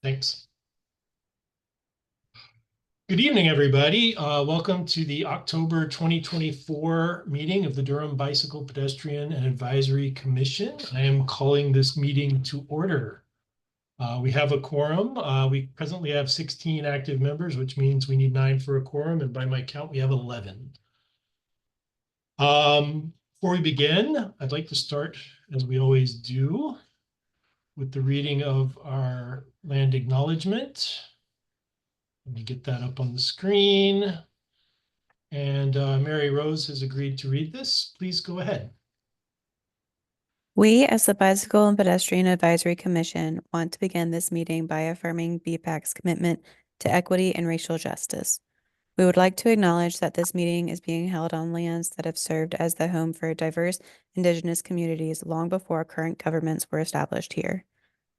Thanks. Good evening, everybody. Welcome to the October 2024 meeting of the Durham Bicycle Pedestrian and Advisory Commission. I am calling this meeting to order. We have a quorum. We presently have 16 active members, which means we need 9 for a quorum, and by my count, we have 11. Before we begin, I'd like to start, as we always do, with the reading of our land acknowledgement. Let me get that up on the screen. And Mary Rose has agreed to read this. Please go ahead. We, as the Bicycle and Pedestrian Advisory Commission, want to begin this meeting by affirming BPAC's commitment to equity and racial justice. We would like to acknowledge that this meeting is being held on lands that have served as the home for diverse Indigenous communities long before current governments were established here.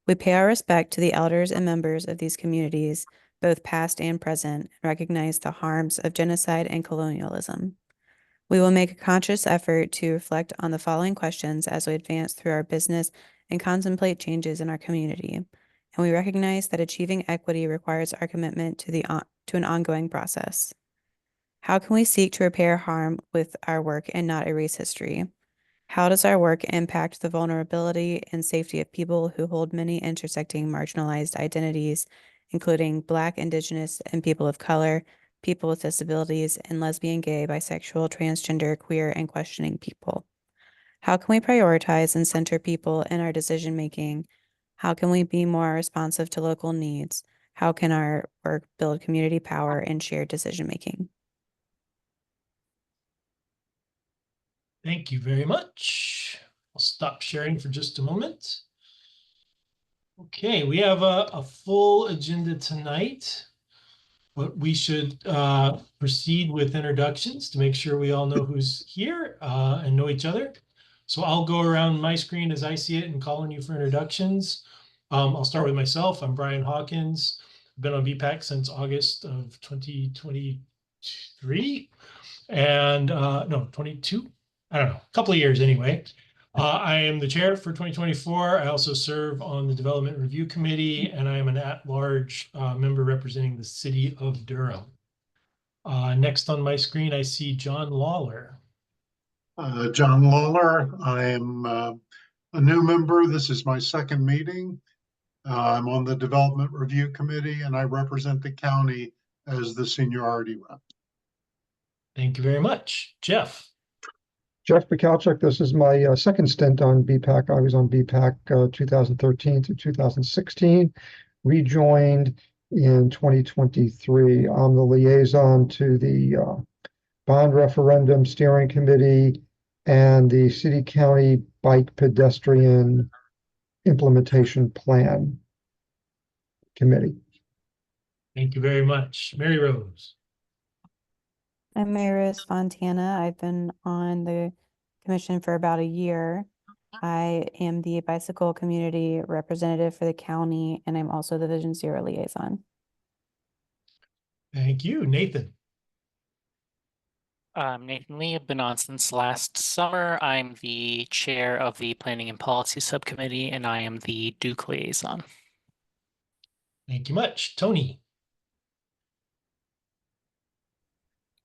We pay our respect to the elders and members of these communities, both past and present, and recognize the harms of genocide and colonialism. We will make a conscious effort to reflect on the following questions as we advance through our business and contemplate changes in our community. And we recognize that achieving equity requires our commitment to an ongoing process. How can we seek to repair harm with our work and not erase history? How does our work impact the vulnerability and safety of people who hold many intersecting marginalized identities, including Black, Indigenous, and people of color, people with disabilities, and lesbian, gay, bisexual, transgender, queer, and questioning people? How can we prioritize and center people in our decision-making? How can we be more responsive to local needs? How can our work build community power and shared decision-making? Thank you very much. I'll stop sharing for just a moment. Okay, we have a full agenda tonight, but we should proceed with introductions to make sure we all know who's here and know each other. So I'll go around my screen as I see it and call on you for introductions. I'll start with myself. I'm Brian Hawkins. I've been on BPAC since August of 2023 and no, 22. I don't know, a couple of years anyway. I am the chair for 2024. I also serve on the Development Review Committee, and I am an at-large member representing the city of Durham. Next on my screen, I see John Lawler. John Lawler. I am a new member. This is my second meeting. I'm on the Development Review Committee, and I represent the county as the seniority rep. Thank you very much. Jeff. Jeff Bukowczyk. This is my second stint on BPAC. I was on BPAC 2013 to 2016, rejoined in 2023. I'm the liaison to the Bond Referendum Steering Committee and the City County Bike Pedestrian Implementation Plan Committee. Thank you very much. Mary Rose. I'm Mary Rose Fontana. I've been on the commission for about a year. I am the bicycle community representative for the county, and I'm also the Vision Zero liaison. Thank you. Nathan. Nathan Lee. I've been on since last summer. I'm the chair of the Planning and Policy Subcommittee, and I am the Duke liaison. Thank you much. Tony.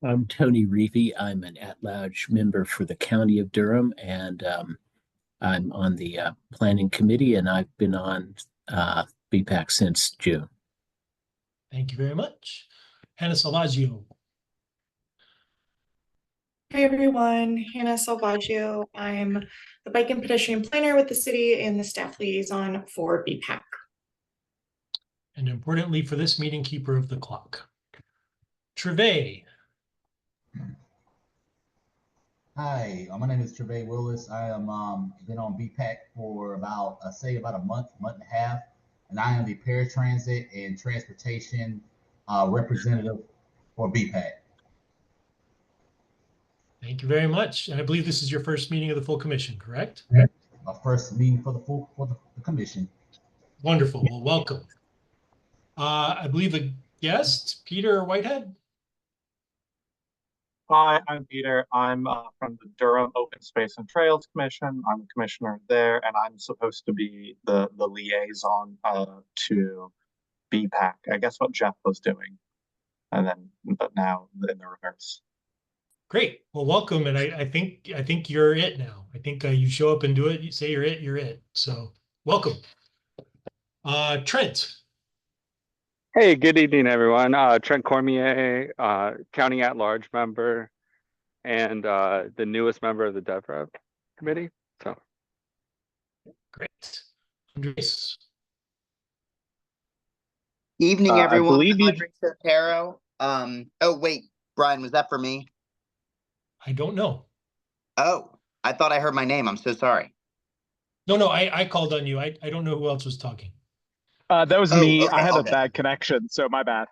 I'm Tony Reevy. I'm an at-large member for the County of Durham, and I'm on the Planning Committee, and I've been on BPAC since June. Thank you very much. Hannah Salvaggio. Hi everyone, Hannah Salvaggio. I'm the bike and pedestrian planner with the city and the staff liaison for BPAC. And importantly for this meeting, keeper of the clock. Trevay. Hi, my name is Trevay Willis. I am been on BPAC for about a month and a half, and I am the paratransit and transportation representative for BPAC. Thank you very much. And I believe this is your first meeting of the full commission, correct? My first meeting for the commission. Wonderful. Well, welcome. I believe a guest, Peter Whitehead. Hi, I'm Peter. I'm from the Durham Open Space and Trails Commission. I'm a commissioner there, and I'm supposed to be the liaison to BPAC, I guess what Jeff was doing. And then, but now in the reverse. Great. Well, welcome. And I think you're it now. I think you show up and do it. You say you're it. So welcome. Trent. Hey, good evening, everyone. Trent Cormier, County at-Large member, and the newest member of the DevRep committee. So, Great. Andres. Evening, I everyone. believe you. Andre Sotero. Oh wait, Brian, was that for me? I don't know. Oh, I thought I heard my name. I'm so sorry. No, I called on you. I don't know who else was talking. That was Oh, me. okay, I had all a good. bad connection, so my bad.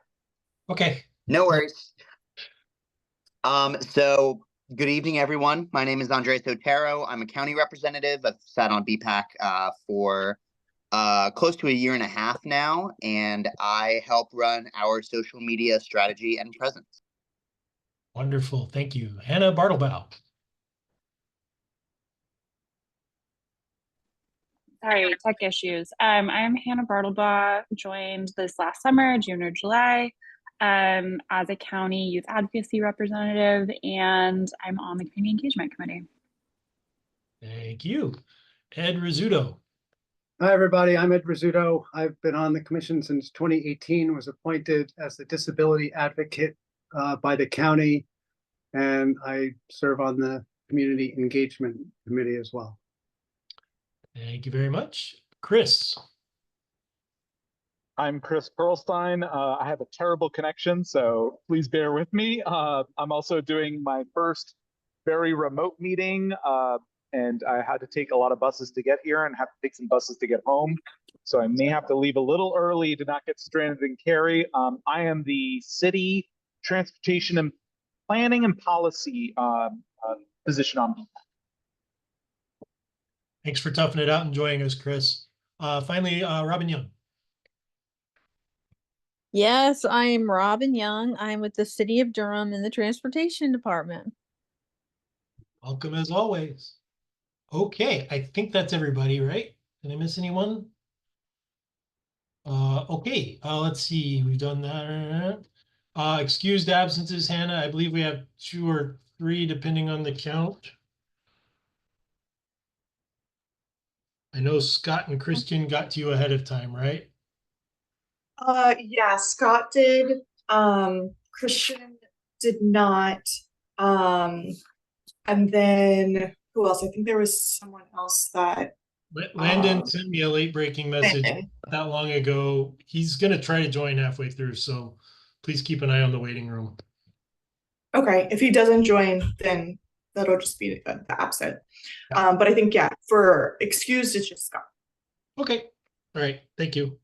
Okay. No worries. So good evening, everyone. My name is Andre Sotero. I'm a county representative. I've sat on BPAC for close to a year and a half now, and I help run our social media strategy and presence. Wonderful. Thank you. Hannah Bartlebow. Sorry, tech issues. I'm Hannah Bartlebaugh, joined this last summer, June or July, as a county youth advocacy representative, and I'm on the community engagement committee. Thank you. Ed Rizzuto. Hi, everybody. I'm Ed Rizzuto. I've been on the commission since 2018, was appointed as the disability advocate by the county, and I serve on the community engagement committee as well. Thank you very much. Chris. I'm Chris Perlstein. I have a terrible connection, so please bear with me. I'm also doing my first very remote meeting, and I had to take a lot of buses to get here and have to take some buses to get home. So I may have to leave a little early to not get stranded in Cary. I am the city transportation and planning and policy position on BPAC. Thanks for toughing it out and joining us, Chris. Finally, Robin Young. Yes, I'm Robin Young. I'm with the City of Durham in the Transportation Department. Welcome as always. Okay, I think that's everybody, right? Did I miss anyone? Okay, let's see. We've done that. Excused absences, Hannah. I believe we have 2 or 3 depending on the count. I know Scott and Christian got to you ahead of time, right? Yeah, Scott did. Christian did not. And then who else? I think there was someone else that Landon sent me a late breaking message Landon. not that long ago. He's going to try to join halfway through, so please keep an eye on the waiting room. Okay, if he doesn't join, then that'll just be the absent. But I think, yeah, for excused, it's just Scott. Okay, all right, thank you.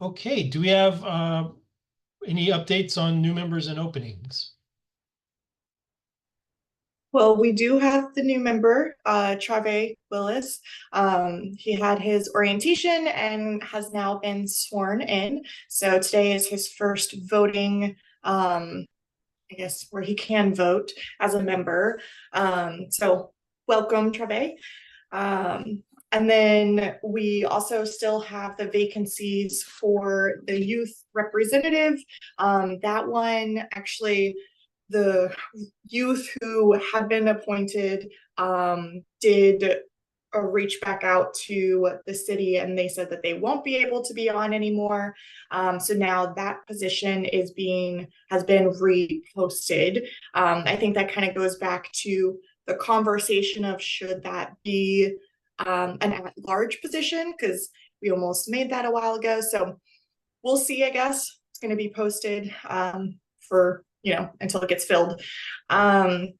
Okay, do we have any updates on new members and openings? Well, we do have the new member, Trave Willis. He had his orientation and has now been sworn in. So today is his first voting, I guess, where he can vote as a member. So welcome, Trave. And then we also still have the vacancies for the youth representative. That one actually, the youth who had been appointed did reach back out to the city, and they said that they won't be able to be on anymore. So now that position has been reposted. I think that kind of goes back to the conversation of should that be an at-large position, because we almost made that a while ago. So we'll see, I guess. It's going to be posted for until it gets filled. And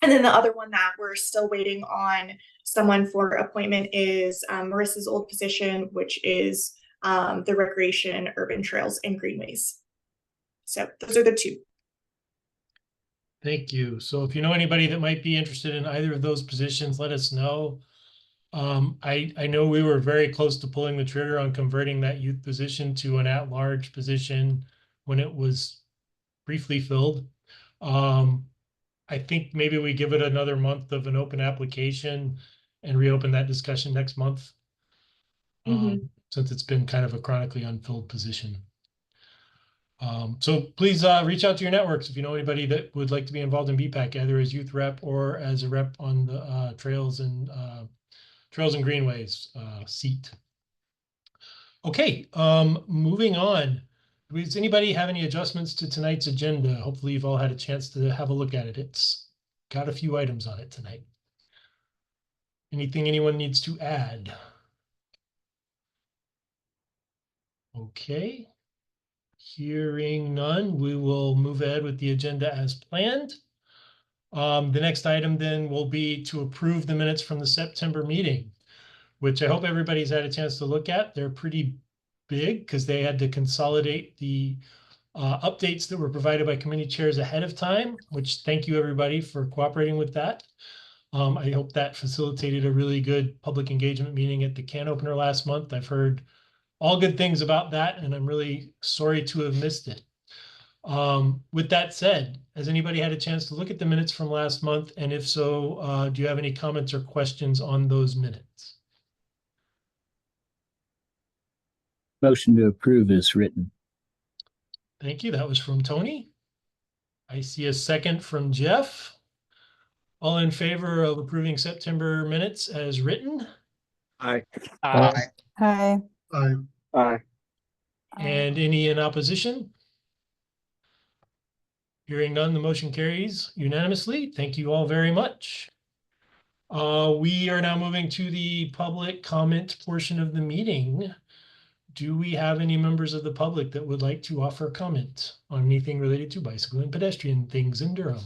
then the other one that we're still waiting on someone for appointment is Marissa's old position, which is the Recreation, Urban Trails, and Greenways. So those are the 2. Thank you. So if you know anybody that might be interested in either of those positions, let us know. I know we were very close to pulling the trigger on converting that youth position to an at-large position when it was briefly filled. I think maybe we give it another month of an open application and reopen that discussion next month. since it's been kind of a chronically unfilled position. So please reach out to your networks if you know anybody that would like to be involved in BPAC, either as youth rep or as a rep on the Trails and Greenways seat. Okay, moving on. Does anybody have any adjustments to tonight's agenda? Hopefully you've all had a chance to have a look at it. It's got a few items on it tonight. Anything anyone needs to add? Okay. Hearing none, we will move ahead with the agenda as planned. The next item then will be to approve the minutes from the September meeting, which I hope everybody's had a chance to look at. They're pretty big because they had to consolidate the updates that were provided by committee chairs ahead of time, which thank you everybody for cooperating with that. I hope that facilitated a really good public engagement meeting at the can opener last month. I've heard all good things about that, and I'm really sorry to have missed it. With that said, has anybody had a chance to look at the minutes from last month? And if so, do you have any comments or questions on those minutes? Motion to approve is written. Thank you. That was from Tony. I see a second from Jeff. All in favor of approving September minutes as written? Aye. Hi. Aye. Aye. And any in opposition? Hearing none, the motion carries unanimously. Thank you all very much. We are now moving to the public comment portion of the meeting. Do we have any members of the public that would like to offer comment on anything related to bicycle and pedestrian things in Durham?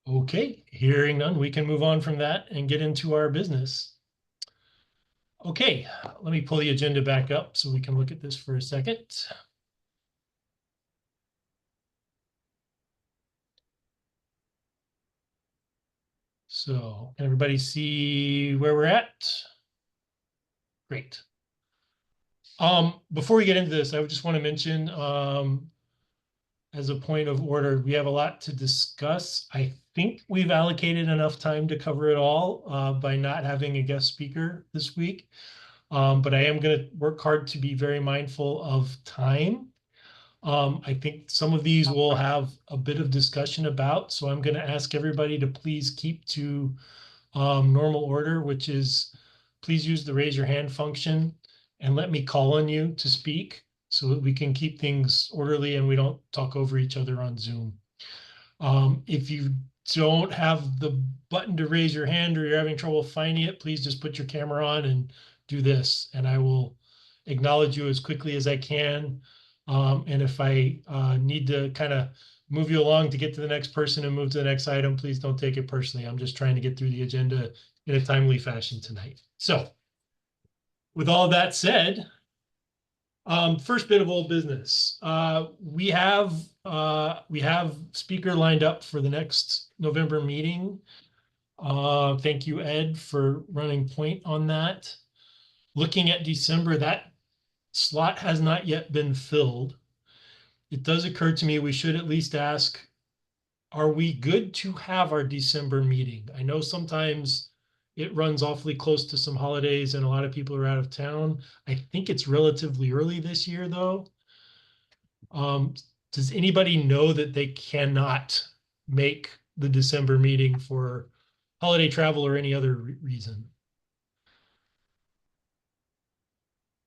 Okay, hearing none, we can move on from that and get into our business. Okay, let me pull the agenda back up so we can look at this for a second. So can everybody see where we're at? Great. Before we get into this, I just want to mention, as a point of order, we have a lot to discuss. I think we've allocated enough time to cover it all by not having a guest speaker this week. But I am going to work hard to be very mindful of time. I think some of these we'll have a bit of discussion about, so I'm going to ask everybody to please keep to normal order, which is please use the raise your hand function and let me call on you to speak so that we can keep things orderly and we don't talk over each other on Zoom. If you don't have the button to raise your hand or you're having trouble finding it, please just put your camera on and do this, and I will acknowledge you as quickly as I can. And if I need to kind of move you along to get to the next person and move to the next item, please don't take it personally. I'm just trying to get through the agenda in a timely fashion tonight. So with all that said, first bit of old business. We have speaker lined up for the next November meeting. Thank you, Ed, for running point on that. Looking at December, that slot has not yet been filled. It does occur to me we should at least ask, are we good to have our December meeting? I know sometimes it runs awfully close to some holidays and a lot of people are out of town. I think it's relatively early this year, though. Does anybody know that they cannot make the December meeting for holiday travel or any other reason?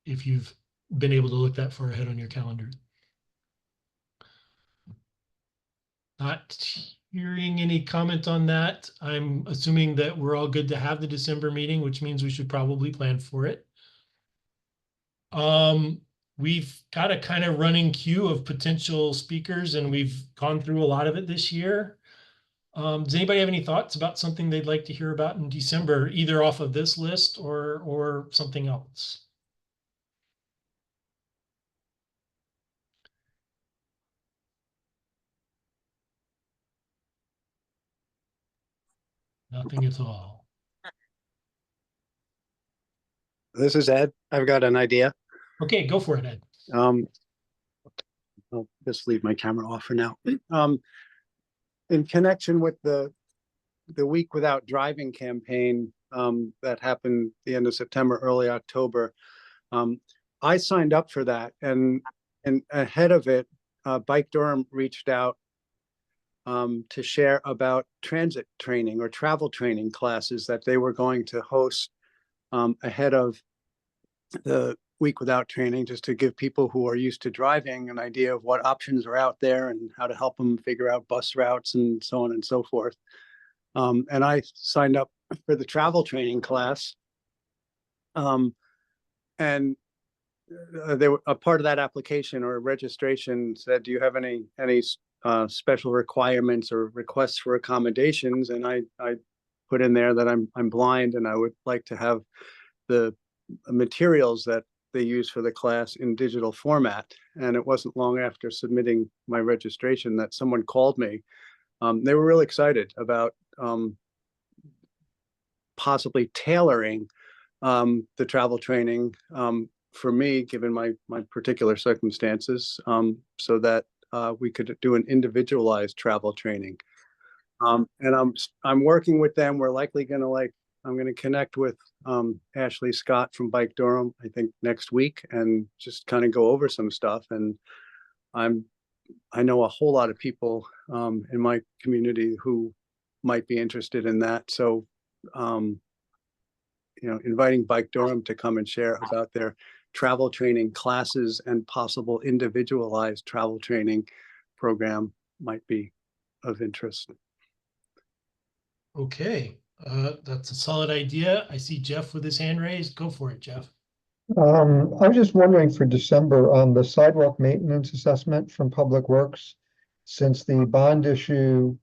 If you've been able to look that far ahead on your calendar. Not hearing any comment on that. I'm assuming that we're all good to have the December meeting, which means we should probably plan for it. We've got a kind of running queue of potential speakers, and we've gone through a lot of it this year. Does anybody have any thoughts about something they'd like to hear about in December, either off of this list or something else? Nothing at all. This is Ed. I've got an idea. Okay, go for it, Ed. I'll just leave my camera off for now. In connection with the the Week Without Driving campaign that happened the end of September, early October. I signed up for that, and ahead of it, Bike Durham reached out to share about transit training or travel training classes that they were going to host ahead of the Week Without Training, just to give people who are used to driving an idea of what options are out there and how to help them figure out bus routes and so on and so forth. And I signed up for the travel training class. And they were a part of that application or registration said, do you have any special requirements or requests for accommodations? And I put in there that I'm blind and I would like to have the materials that they use for the class in digital format. And it wasn't long after submitting my registration that someone called me. They were really excited about possibly tailoring the travel training for me, given my particular circumstances, so that we could do an individualized travel training. And I'm working with them. We're likely going to I'm going to connect with Ashley Scott from Bike Durham, I think next week, and just kind of go over some stuff. And I know a whole lot of people in my community who might be interested in that. So, inviting Bike Durham to come and share about their travel training classes and possible individualized travel training program might be of interest. Okay, that's a solid idea. I see Jeff with his hand raised. Go for it, Jeff. I was just wondering for December on the sidewalk maintenance assessment from Public Works, since the bond issue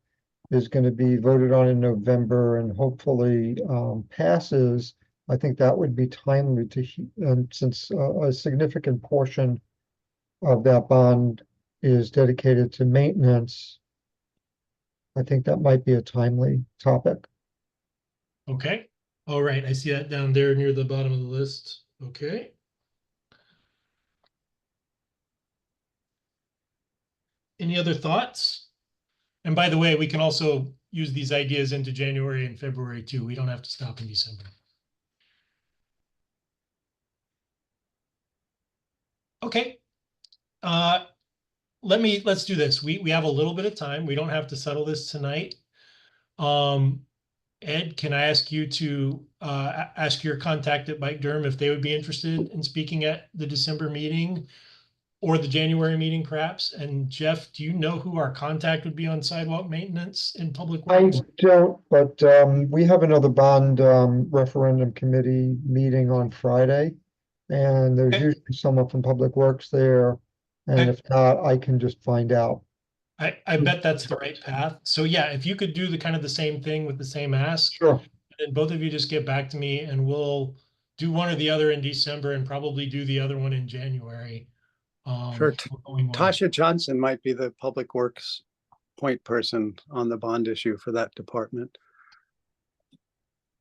is going to be voted on in November and hopefully passes, I think that would be timely and since a significant portion of that bond is dedicated to maintenance, I think that might be a timely topic. Okay. All right. I see that down there near the bottom of the list. Okay. Any other thoughts? And by the way, we can also use these ideas into January and February too. We don't have to stop in December. Okay. Let's do this. We have a little bit of time. We don't have to settle this tonight. Ed, can I ask you to ask your contact at Bike Durham if they would be interested in speaking at the December meeting or the January meeting perhaps? And Jeff, do you know who our contact would be on sidewalk maintenance in Public Works? I don't, but we have another bond referendum committee meeting on Friday. And there's usually someone from Public Works there. And if not, I can just find out. I bet that's the right path. So yeah, if you could do the kind of the same thing with the same ask, sure. And both of you just get back to me and we'll do one or the other in December and probably do the other one in January. Sure. Tasha Johnson might be the Public Works point person on the bond issue for that department.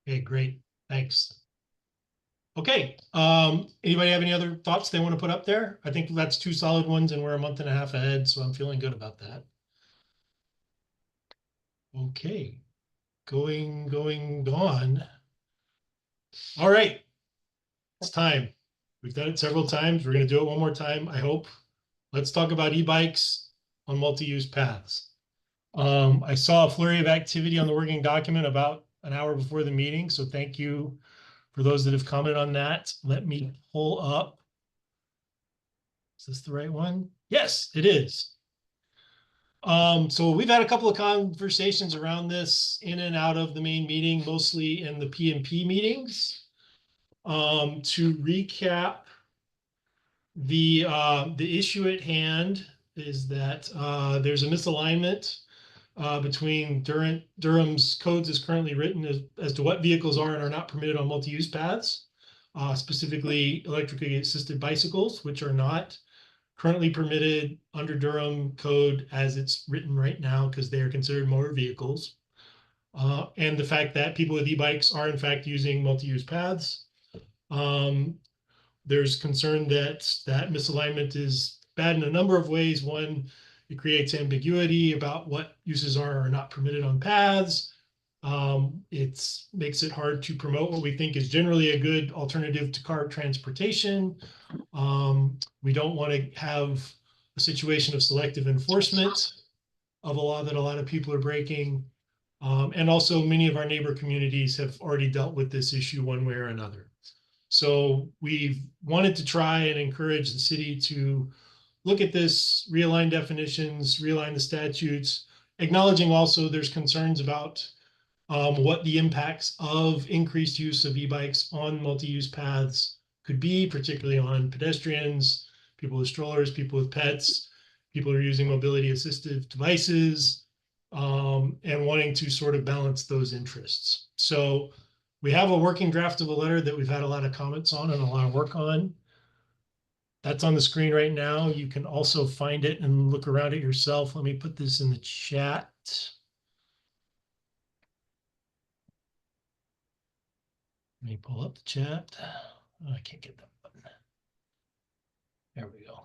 Okay, great. Thanks. Okay. Anybody have any other thoughts they want to put up there? I think that's two solid ones and we're a month and a half ahead, so I'm feeling good about that. Okay. Gone. All right. It's time. We've done it several times. We're going to do it one more time, I hope. Let's talk about e-bikes on multi-use paths. I saw a flurry of activity on the working document about an hour before the meeting, so thank you for those that have commented on that. Let me pull up. Is this the right one? Yes, it is. So we've had a couple of conversations around this in and out of the main meeting, mostly in the PMP meetings. To recap, the issue at hand is that there's a misalignment between Durham's codes as currently written as to what vehicles are and are not permitted on multi-use paths, specifically electrically assisted bicycles, which are not currently permitted under Durham code as it's written right now because they are considered motor vehicles. And the fact that people with e-bikes are in fact using multi-use paths. There's concern that that misalignment is bad in a number of ways. One, it creates ambiguity about what uses are or not permitted on paths. It's makes it hard to promote what we think is generally a good alternative to car transportation. We don't want to have a situation of selective enforcement of a law that a lot of people are breaking. And also many of our neighbor communities have already dealt with this issue one way or another. So we've wanted to try and encourage the city to look at this, realign definitions, realign the statutes, acknowledging also there's concerns about what the impacts of increased use of e-bikes on multi-use paths could be, particularly on pedestrians, people with strollers, people with pets, people who are using mobility assistive devices, and wanting to sort of balance those interests. So we have a working draft of a letter that we've had a lot of comments on and a lot of work on. That's on the screen right now. You can also find it and look around it yourself. Let me put this in the chat. Let me pull up the chat. Oh, I can't get that button. There we go.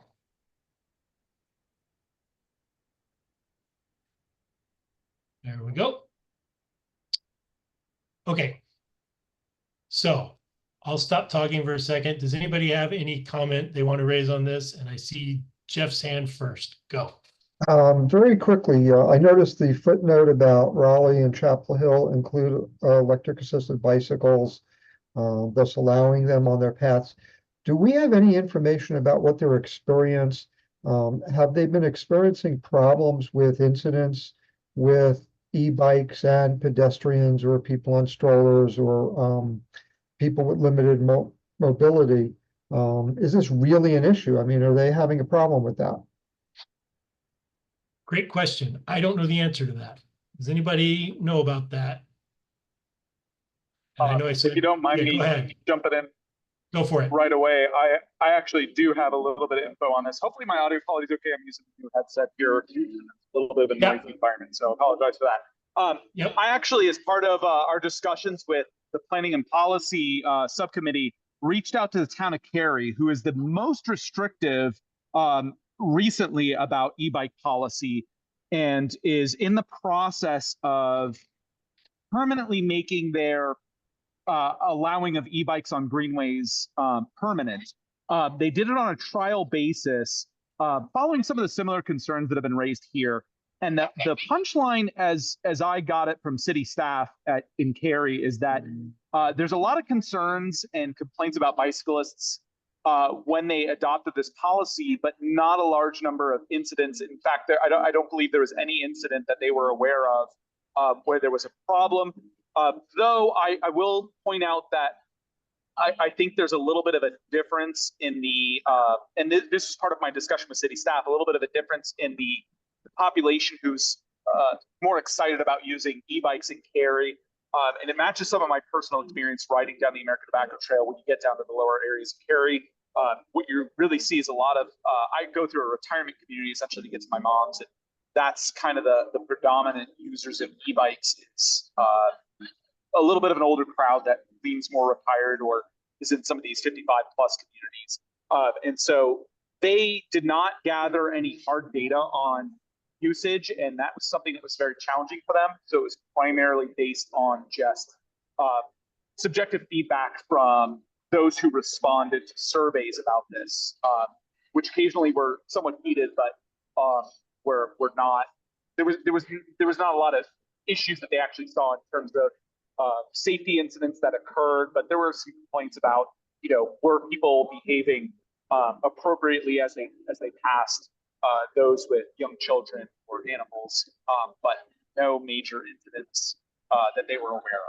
There we go. Okay. So I'll stop talking for a second. Does anybody have any comment they want to raise on this? And I see Jeff's hand first. Go. Very quickly, I noticed the footnote about Raleigh and Chapel Hill include electric assisted bicycles, thus allowing them on their paths. Do we have any information about what their experience? Have they been experiencing problems with incidents with e-bikes and pedestrians or people on strollers or people with limited mobility? Is this really an issue? I mean, are they having a problem with that? Great question. I don't know the answer to that. Does anybody know about that? And I know I said, if you don't mind me go ahead. jumping in Go for it. right away, I actually do have a little bit of info on this. Hopefully my audio quality is okay. I'm using a new headset here. A little bit of a noisy environment, so I apologize for that. I actually, as part of our discussions with the Planning and Policy Subcommittee, reached out to the town of Cary, who is the most restrictive recently about e-bike policy and is in the process of permanently making their allowing of e-bikes on greenways permanent. They did it on a trial basis, following some of the similar concerns that have been raised here. And the punchline, as I got it from city staff in Cary, is that there's a lot of concerns and complaints about bicyclists when they adopted this policy, but not a large number of incidents. In fact, I don't believe there was any incident that they were aware of where there was a problem. Though I will point out that I think there's a little bit of a difference in the, and this is part of my discussion with city staff, a little bit of a difference in the population who's more excited about using e-bikes in Cary. And it matches some of my personal experience riding down the American Tobacco Trail. When you get down to the lower areas of Cary, what you really see is a lot of, I go through a retirement community essentially to get to my mom's. And that's kind of the predominant users of e-bikes. It's a little bit of an older crowd that leans more retired or is in some of these 55 plus communities. And so they did not gather any hard data on usage, and that was something that was very challenging for them. So it was primarily based on just subjective feedback from those who responded to surveys about this, which occasionally were somewhat heated, but were not. There was not a lot of issues that they actually saw in terms of safety incidents that occurred, but there were some complaints about, were people behaving appropriately as they passed those with young children or animals, but no major incidents that they were aware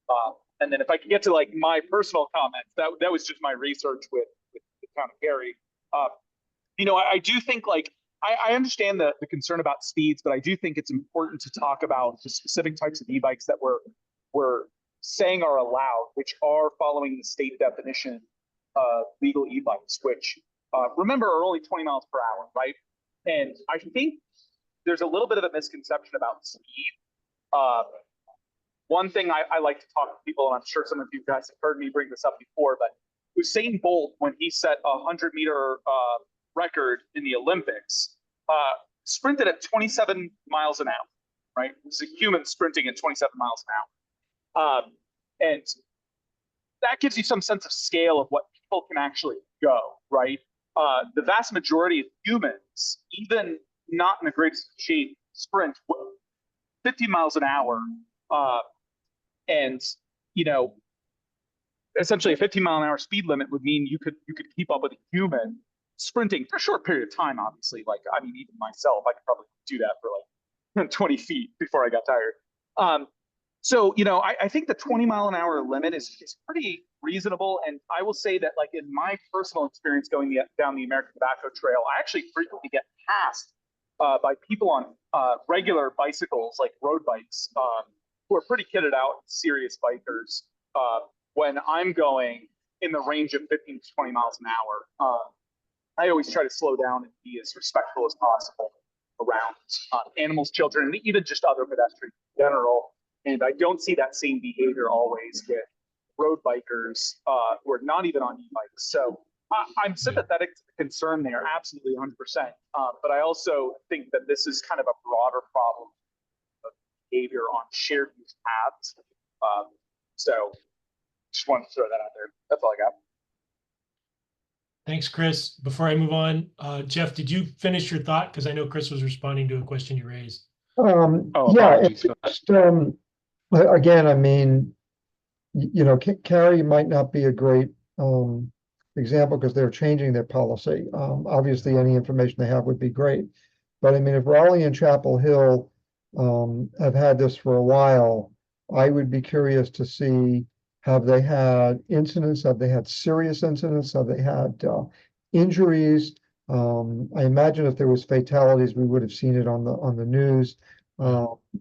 of. And then if I could get to like my personal comments, that was just my research with the town of Cary. I do think like I understand the concern about speeds, but I do think it's important to talk about the specific types of e-bikes that we're saying are allowed, which are following the state definition of legal e-bikes, which remember are only 20 miles per hour, right? And I think there's a little bit of a misconception about speed. One thing I like to talk to people, and I'm sure some of you guys have heard me bring this up before, but Usain Bolt, when he set a 100-meter record in the Olympics, sprinted at 27 miles an hour. right? This is a human sprinting at 27 miles an hour. And that gives you some sense of scale of what people can actually go, right? The vast majority of humans, even not in the greatest shape, sprint 50 miles an hour. And, you know, essentially a 15-mile-an-hour speed limit would mean you could keep up with a human sprinting for a short period of time, obviously. Like, I mean, even myself, I could probably do that for like 20 feet before I got tired. So, you know, I think the 20-mile-an-hour limit is pretty reasonable. And I will say that, like, in my personal experience going down the American Tobacco Trail, I actually frequently get passed by people on regular bicycles, like road bikes, who are pretty kitted out, serious bikers, when I'm going in the range of 15 to 20 miles an hour. I always try to slow down and be as respectful as possible around animals, children, and even just other pedestrians in general. And I don't see that same behavior always with road bikers who are not even on e-bikes. So I'm sympathetic to the concern there, absolutely 100%. But I also think that this is kind of a broader problem of behavior on shared use paths. So just wanted to throw that out there. That's all I got. Thanks, Chris. Before I move on, Jeff, did you finish your thought? Because I know Chris was responding to a question you raised. Yeah, it's just, again, I mean, you know, Cary might not be a great example because they're changing their policy. Obviously, any information they have would be great. But I mean, if Raleigh and Chapel Hill have had this for a while, I would be curious to see, have they had incidents? Have they had serious incidents? Have they had injuries? I imagine if there was fatalities, we would have seen it on the news.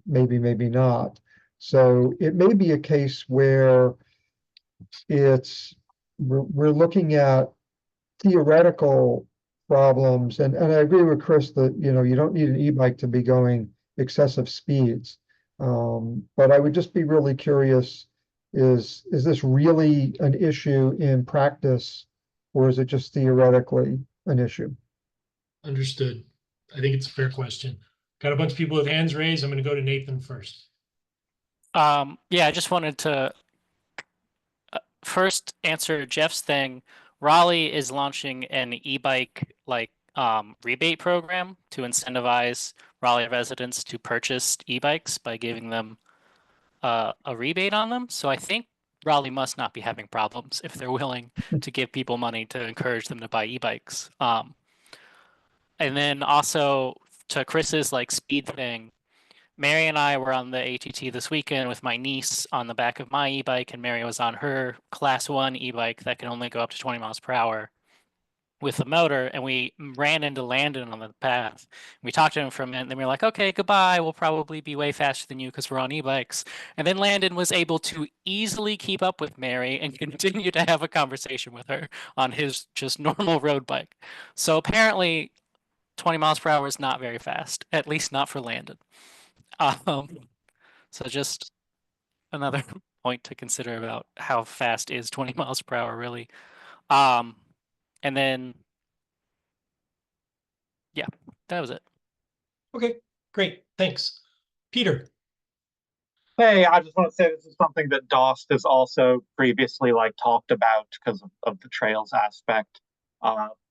Maybe, maybe not. So it may be a case where we're looking at theoretical problems, and I agree with Chris that, you know, you don't need an e-bike to be going excessive speeds. But I would just be really curious, is this really an issue in practice, or is it just theoretically an issue? Understood. I think it's a fair question. Got a bunch of people with hands raised. I'm going to go to Nathan first. Yeah, I just wanted to first answer Jeff's thing. Raleigh is launching an e-bike rebate program to incentivize Raleigh residents to purchase e-bikes by giving them a rebate on them. So I think Raleigh must not be having problems if they're willing to give people money to encourage them to buy e-bikes. And then also to Chris's like speed thing, Mary and I were on the ATT this weekend with my niece on the back of my e-bike, and Mary was on her class 1 e-bike that can only go up to 20 miles per hour with the motor, and we ran into Landon on the path. We talked to him for a minute, and then we were like, okay, goodbye. We'll probably be way faster than you because we're on e-bikes. And then Landon was able to easily keep up with Mary and continue to have a conversation with her on his just normal road bike. So apparently 20 miles per hour is not very fast, at least not for Landon. So just another point to consider about how fast is 20 miles per hour really. And then, yeah, that was it. Okay, great. Thanks. Peter. Hey, I just want to say this is something that DOST has also previously talked about because of the trails aspect.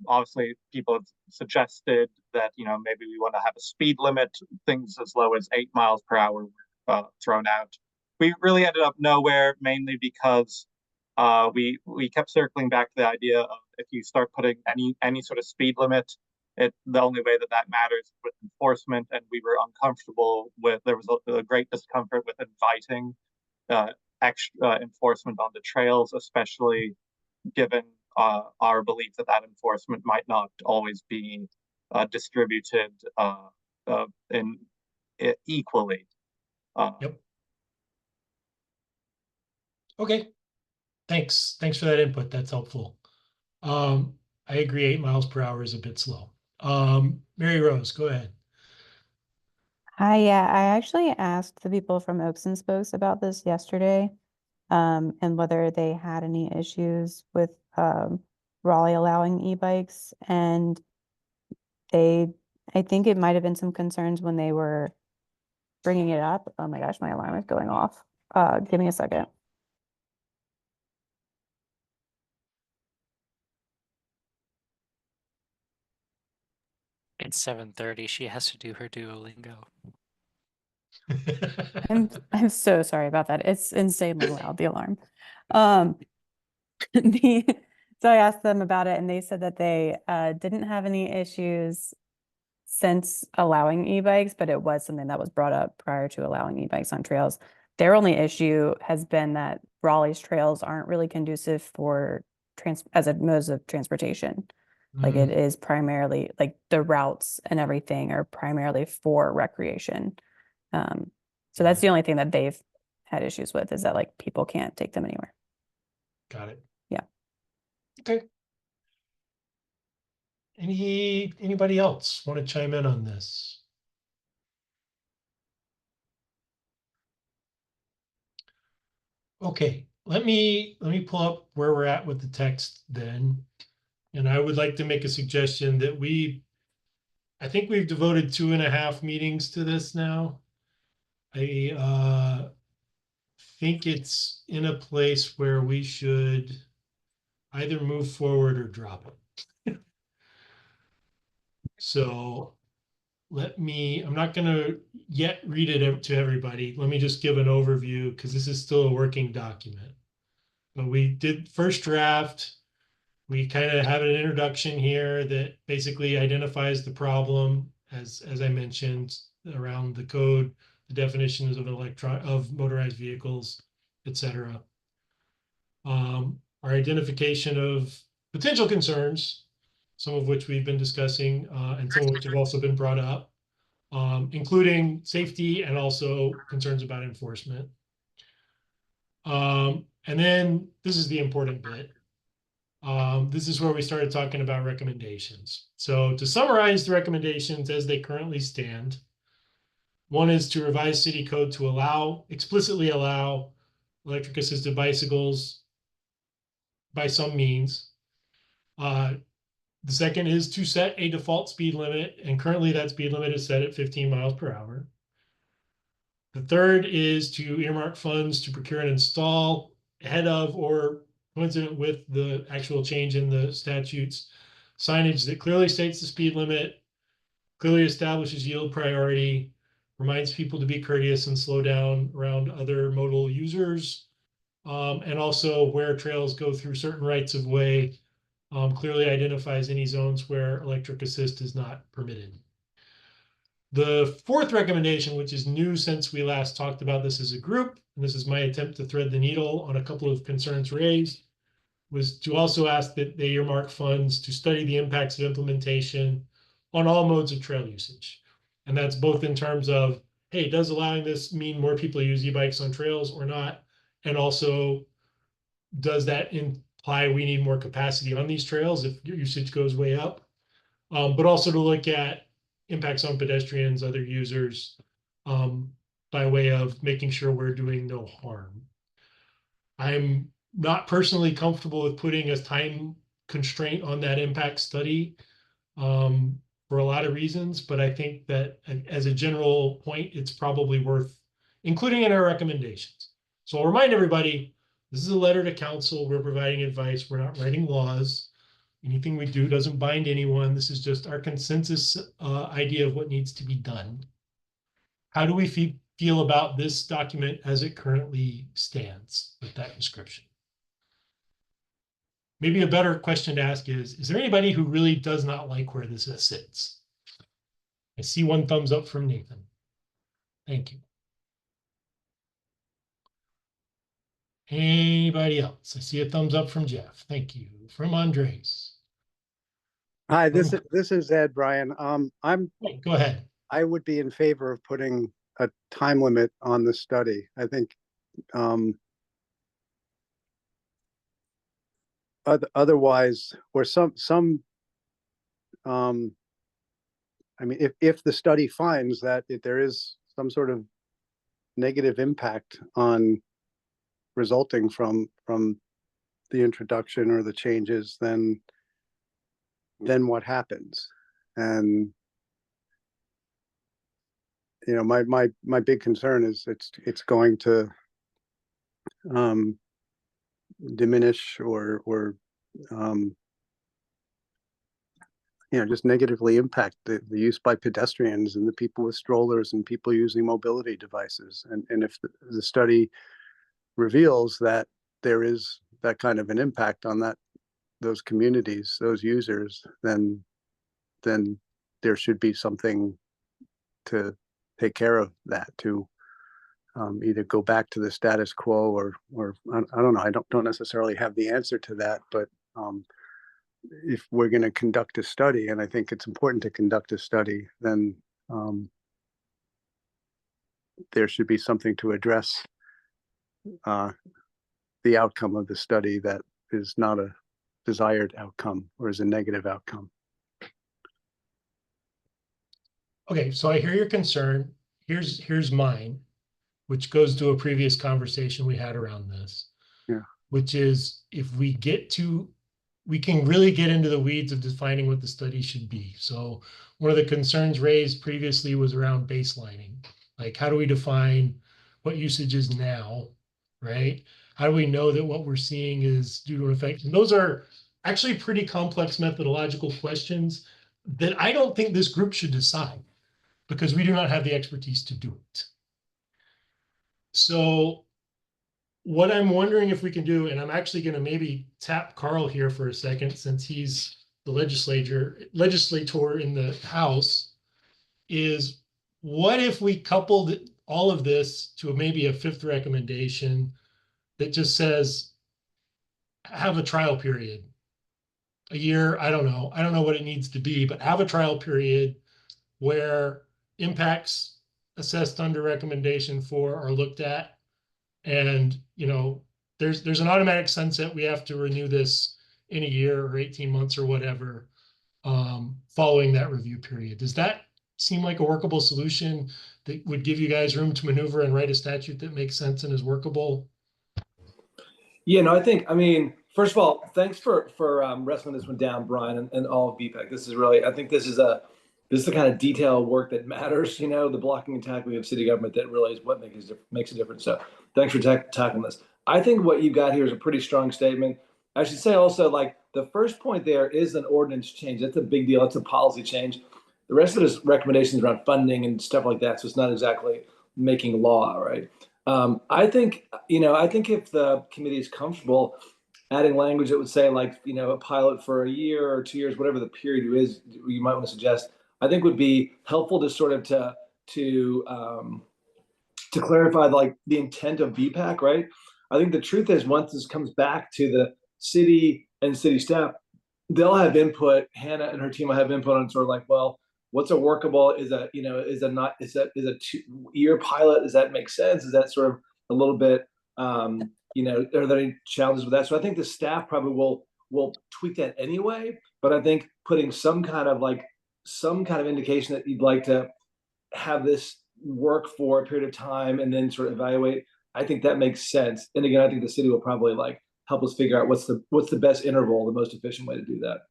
Obviously, people have suggested that maybe we want to have a speed limit. Things as low as 8 miles per hour were thrown out. We really ended up nowhere, mainly because we kept circling back to the idea of if you start putting any sort of speed limit, the only way that matters with enforcement, and we were uncomfortable with. There was a great discomfort with inviting extra enforcement on the trails, especially given our belief that enforcement might not always be distributed equally. Yep. Okay. Thanks for that input. That's helpful. I agree 8 miles per hour is a bit slow. Mary Rose, go ahead. Hi, yeah, I actually asked the people from Oaks and Spokes about this yesterday, and whether they had any issues with Raleigh allowing e-bikes, and I think it might have been some concerns when they were bringing it up. Oh my gosh, my alarm is going off. Give me a second. It's 7:30. She has to do her Duolingo. I'm so sorry about that. It's insanely loud, the alarm. Um, the so I asked them about it and they said that they didn't have any issues since allowing e-bikes, but it was something that was brought up prior to allowing e-bikes on trails. Their only issue has been that Raleigh's trails aren't really conducive for as a mode of transportation. Like it is primarily like the routes and everything are primarily for recreation. So that's the only thing that they've had issues with is that like people can't take them anywhere. Got it. Yeah. Okay. Anybody else want to chime in on this? Okay, let me pull up where we're at with the text then. And I would like to make a suggestion that I think we've devoted 2.5 meetings to this now. I think it's in a place where we should either move forward or drop it. So I'm not going to yet read it to everybody. Let me just give an overview because this is still a working document. But we did first draft. We kind of have an introduction here that basically identifies the problem, as I mentioned, around the code, the definitions of motorized vehicles, etc. Our identification of potential concerns, some of which we've been discussing, and some of which have also been brought up, including safety and also concerns about enforcement. And then this is the important bit. This is where we started talking about recommendations. So to summarize the recommendations as they currently stand, one is to revise city code to explicitly allow electric assisted bicycles by some means. The second is to set a default speed limit, and currently that speed limit is set at 15 miles per hour. The third is to earmark funds to procure and install ahead of or coincident with the actual change in the statutes signage that clearly states the speed limit, clearly establishes yield priority, reminds people to be courteous and slow down around other modal users, and also where trails go through certain rights of way, clearly identifies any zones where electric assist is not permitted. The fourth recommendation, which is new since we last talked about this as a group, and this is my attempt to thread the needle on a couple of concerns raised, was to also ask that they earmark funds to study the impacts of implementation on all modes of trail usage. And that's both in terms of, hey, does allowing this mean more people use e-bikes on trails or not? And also, does that imply we need more capacity on these trails if usage goes way up? But also to look at impacts on pedestrians, other users, by way of making sure we're doing no harm. I'm not personally comfortable with putting a time constraint on that impact study for a lot of reasons, but I think that as a general point, it's probably worth including in our recommendations. So I'll remind everybody, this is a letter to council. We're providing advice. We're not writing laws. Anything we do doesn't bind anyone. This is just our consensus idea of what needs to be done. How do we feel about this document as it currently stands with that description? Maybe a better question to ask is there anybody who really does not like where this sits? I see one thumbs up from Nathan. Thank you. Anybody else? I see a thumbs up from Jeff. Thank you. From Andres. Hi, this is Ed, Brian. Go ahead. I would be in favor of putting a time limit on the study. I think otherwise, or I mean, if the study finds that there is some sort of negative impact on resulting from the introduction or the changes, then what happens? And you know, my big concern is it's going to diminish or you know, just negatively impact the use by pedestrians and the people with strollers and people using mobility devices. And if the study reveals that there is that kind of an impact on those communities, those users, then there should be something to take care of that, to either go back to the status quo or I don't know. I don't necessarily have the answer to that, but if we're going to conduct a study, and I think it's important to conduct a study, then there should be something to address the outcome of the study that is not a desired outcome or is a negative outcome. Okay, so I hear your concern. Here's mine, which goes to a previous conversation we had around this. Yeah. Which is, if we can really get into the weeds of defining what the study should be. So one of the concerns raised previously was around baselining. Like, how do we define what usage is now, right? How do we know that what we're seeing is due to an effect? And those are actually pretty complex methodological questions that I don't think this group should decide, because we do not have the expertise to do it. So what I'm wondering if we can do, and I'm actually going to maybe tap Carl here for a second, since he's the legislator in the House, is what if we coupled all of this to maybe a fifth recommendation that just says, have a trial period, a year, I don't know what it needs to be, but have a trial period where impacts assessed under recommendation 4 are looked at. And, you know, there's an automatic sunset. We have to renew this in a year or 18 months or whatever, following that review period. Does that seem like a workable solution that would give you guys room to maneuver and write a statute that makes sense and is workable? Yeah, no, I mean, first of all, thanks for wrestling this one down, Brian, and all of BPAC. This is really, I think this is the kind of detailed work that matters, you know, the blocking and tackling of city government that really is what makes a difference. So thanks for tackling this. I think what you got here is a pretty strong statement. I should say also, like, the first point there is an ordinance change. That's a big deal. That's a policy change. The rest of it is recommendations around funding and stuff like that. So it's not exactly making law, right? I think if the committee is comfortable adding language that would say, like, you know, a pilot for a year or 2 years, whatever the period is you might want to suggest, I think would be helpful to sort of to clarify, like, the intent of BPAC, right? I think the truth is, once this comes back to the city and city staff, they'll have input. Hannah and her team will have input on sort of like, well, what's a workable, is a 2-year pilot? Does that make sense? Is that sort of a little bit, you know, are there any challenges with that? So I think the staff probably will tweak that anyway, but I think putting some kind of indication that you'd like to have this work for a period of time and then sort of evaluate, I think that makes sense. And again, I think the city will probably, like, help us figure out what's the best interval, the most efficient way to do that.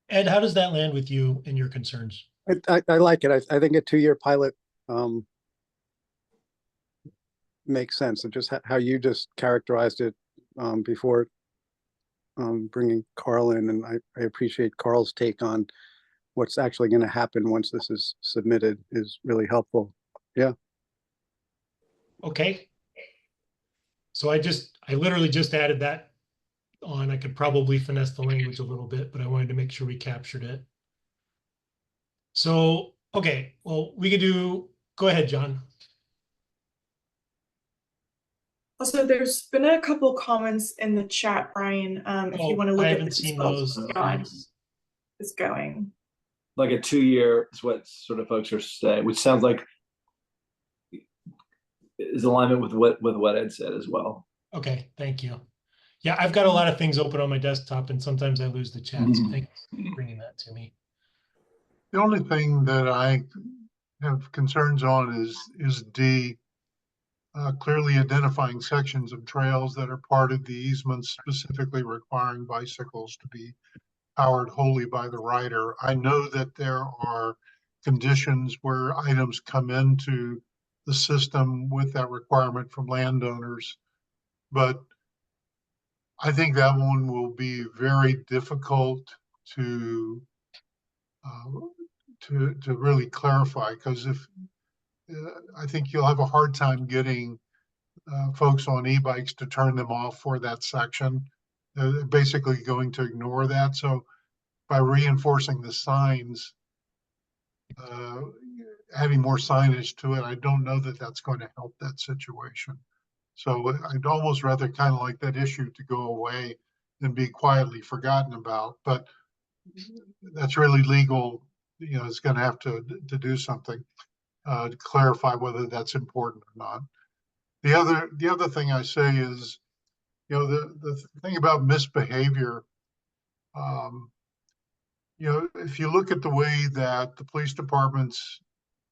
Ed, how does that land with you and your concerns? I like it. I think a 2-year pilot makes sense. And just how you just characterized it before bringing Carl in, and I appreciate Carl's take on what's actually going to happen once this is submitted is really helpful. Yeah. Okay. So I literally just added that on. I could probably finesse the language a little bit, but I wanted to make sure we captured it. So, okay, well, go ahead, John. Also, there's been a couple comments in the chat, Brian. If you want to look I at haven't seen those. John is going. Like a 2-year is what sort of folks are saying, which sounds like is alignment with what Ed said as well. Okay, thank you. Yeah, I've got a lot of things open on my desktop, and sometimes I lose the chat. So thanks for bringing that to me. The only thing that I have concerns on is D, clearly identifying sections of trails that are part of the easement, specifically requiring bicycles to be powered wholly by the rider. I know that there are conditions where items come into the system with that requirement from landowners. But I think that one will be very difficult to really clarify, because if I think you'll have a hard time getting folks on e-bikes to turn them off for that section. They're basically going to ignore that. So by reinforcing the signs, adding more signage to it, I don't know that that's going to help that situation. So I'd almost rather kind of like that issue to go away and be quietly forgotten about. But that's really legal. You know, it's going to have to do something to clarify whether that's important or not. The other thing I say is, you know, the thing about misbehavior, you know, if you look at the way that the police departments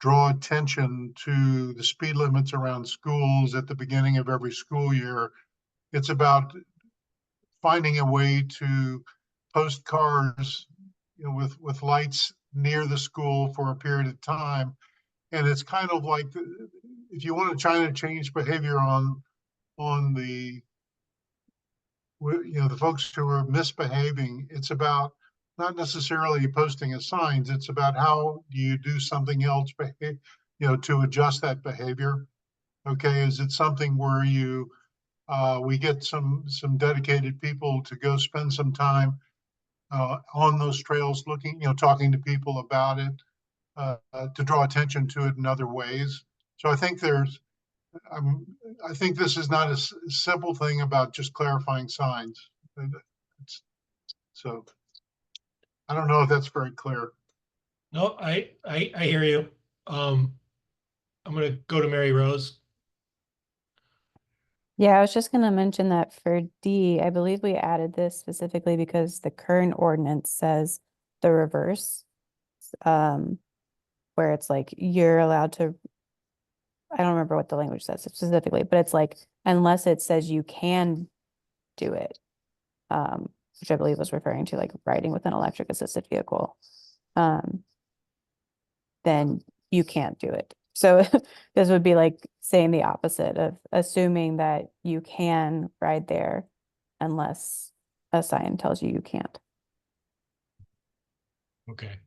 draw attention to the speed limits around schools at the beginning of every school year, it's about finding a way to post cars, you know, with lights near the school for a period of time. And it's kind of like, if you want to try to change behavior on the, you know, the folks who are misbehaving, it's about not necessarily posting as signs. It's about how do you do something else, you know, to adjust that behavior. Okay, is it something where you we get some dedicated people to go spend some time on those trails, looking, you know, talking to people about it, to draw attention to it in other ways. So I think there's, I think this is not a simple thing about just clarifying signs. So I don't know if that's very clear. No, I hear you. I'm going to go to Mary Rose. Yeah, I was just going to mention that for D, I believe we added this specifically because the current ordinance says the reverse, where it's like you're allowed to, I don't remember what the language says specifically, but it's like, unless it says you can do it, which I believe was referring to like riding with an electric assisted vehicle, then you can't do it. So this would be like saying the opposite of assuming that you can ride there unless a sign tells you you can't. Okay.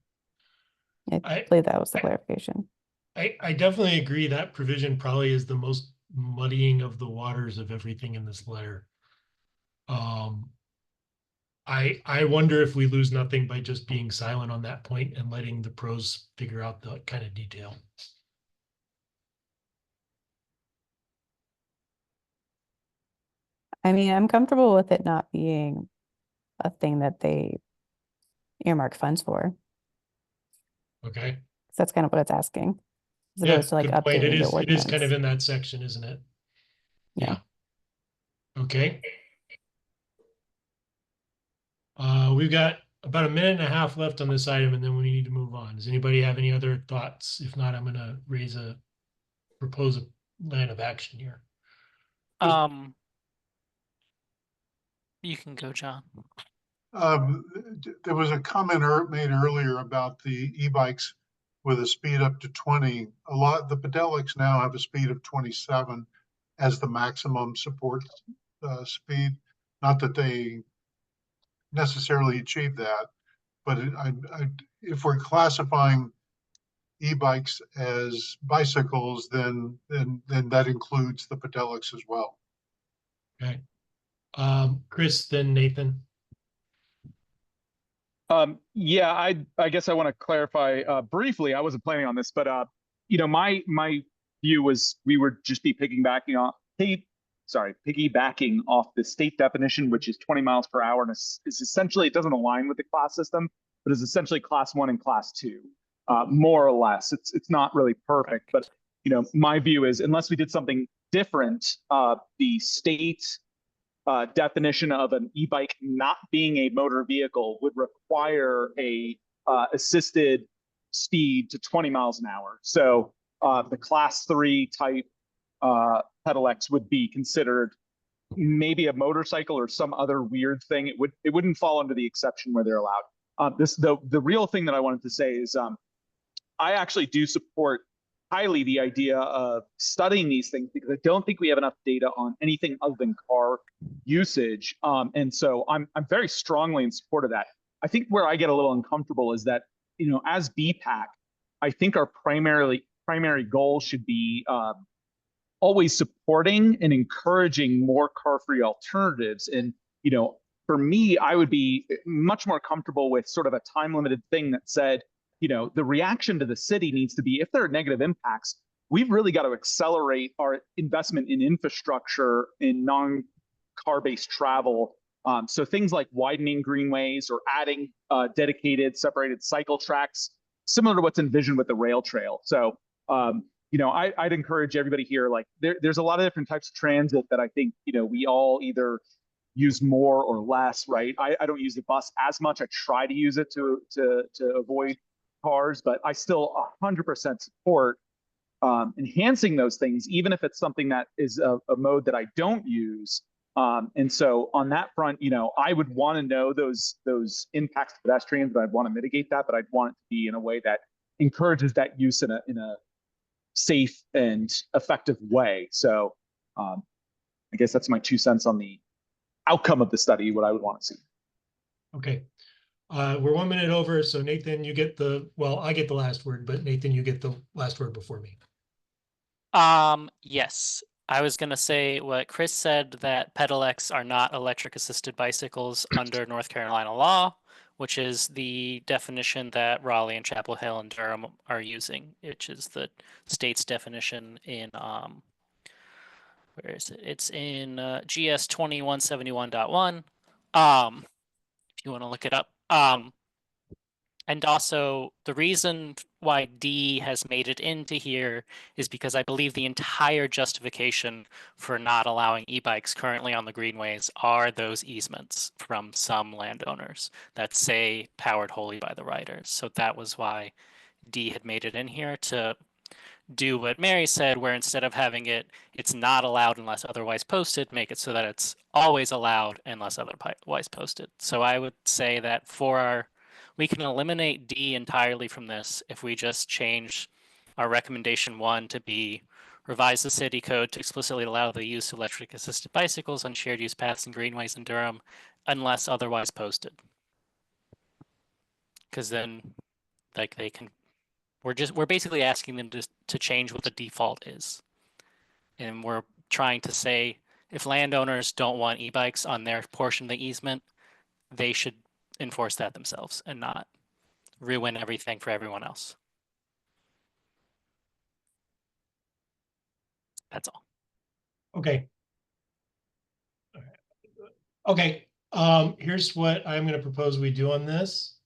I believe that was the clarification. I definitely agree that provision probably is the most muddying of the waters of everything in this letter. I wonder if we lose nothing by just being silent on that point and letting the pros figure out the kind of detail. I mean, I'm comfortable with it not being a thing that they earmark funds for. Okay. So that's kind of what it's asking, as Yeah, opposed to like good point. updating the It is kind ordinance. of in that section, isn't it? Yeah. Okay. We've got about a minute and a half left on this item, and then we need to move on. Does anybody have any other thoughts? If not, I'm going to propose a plan of action here. You can go, John. There was a comment made earlier about the e-bikes with a speed up to 20. A lot, the pedelecs now have a speed of 27 as the maximum support speed. Not that they necessarily achieve that, but if we're classifying e-bikes as bicycles, then that includes the pedelecs as well. Okay. Chris, then Nathan. Yeah, I guess I want to clarify briefly. I wasn't planning on this, but you know, my view was we would just be piggybacking off the state definition, which is 20 miles per hour, and is essentially, it doesn't align with the class system, but is essentially class 1 and class 2, more or less. It's not really perfect, but you know, my view is unless we did something different, the state definition of an e-bike not being a motor vehicle would require a assisted speed to 20 miles an hour. So the class 3 type pedelecs would be considered maybe a motorcycle or some other weird thing. It wouldn't fall under the exception where they're allowed. The real thing that I wanted to say is I actually do support highly the idea of studying these things because I don't think we have enough data on anything other than car usage. And so I'm very strongly in support of that. I think where I get a little uncomfortable is that, as BPAC, I think our primary goal should be always supporting and encouraging more car-free alternatives. And, for me, I would be much more comfortable with sort of a time-limited thing that said, the reaction to the city needs to be, if there are negative impacts, we've really got to accelerate our investment in infrastructure in non-car-based travel. So things like widening greenways or adding dedicated separated cycle tracks, similar to what's envisioned with the rail trail. So, I'd encourage everybody here, like there's a lot of different types of transit that I think, we all either use more or less, right? I don't use the bus as much. I try to use it to avoid cars, but I still 100% support enhancing those things, even if it's something that is a mode that I don't use. And so on that front, I would want to know those impacts to pedestrians, but I'd want to mitigate that, but I'd want it to be in a way that encourages that use in a safe and effective way. So I guess that's my 2 cents on the outcome of the study, what I would want to see. Okay. We're 1 minute over, so Nathan, you get I get the last word, but Nathan, you get the last word before me. Yes. I was going to say what Chris said, that pedelecs are not electric assisted bicycles under North Carolina law, which is the definition that Raleigh and Chapel Hill and Durham are using, which is the state's definition in where is it? It's in GS 2171.1. If you want to look it up. And also, the reason why D has made it into here is because I believe the entire justification for not allowing e-bikes currently on the greenways are those easements from some landowners that say powered wholly by the riders. So that was why D had made it in here, to do what Mary said, where instead of having it's not allowed unless otherwise posted, make it so that it's always allowed unless otherwise posted. So I would say that we can eliminate D entirely from this if we just change our recommendation 1 to be revise the city code to explicitly allow the use of electric assisted bicycles on shared use paths and greenways in Durham unless otherwise posted. Because then we're basically asking them to change what the default is. And we're trying to say if landowners don't want e-bikes on their portion of the easement, they should enforce that themselves and not ruin everything for everyone else. That's all. Okay. Okay. Here's what I'm going to propose we do on this.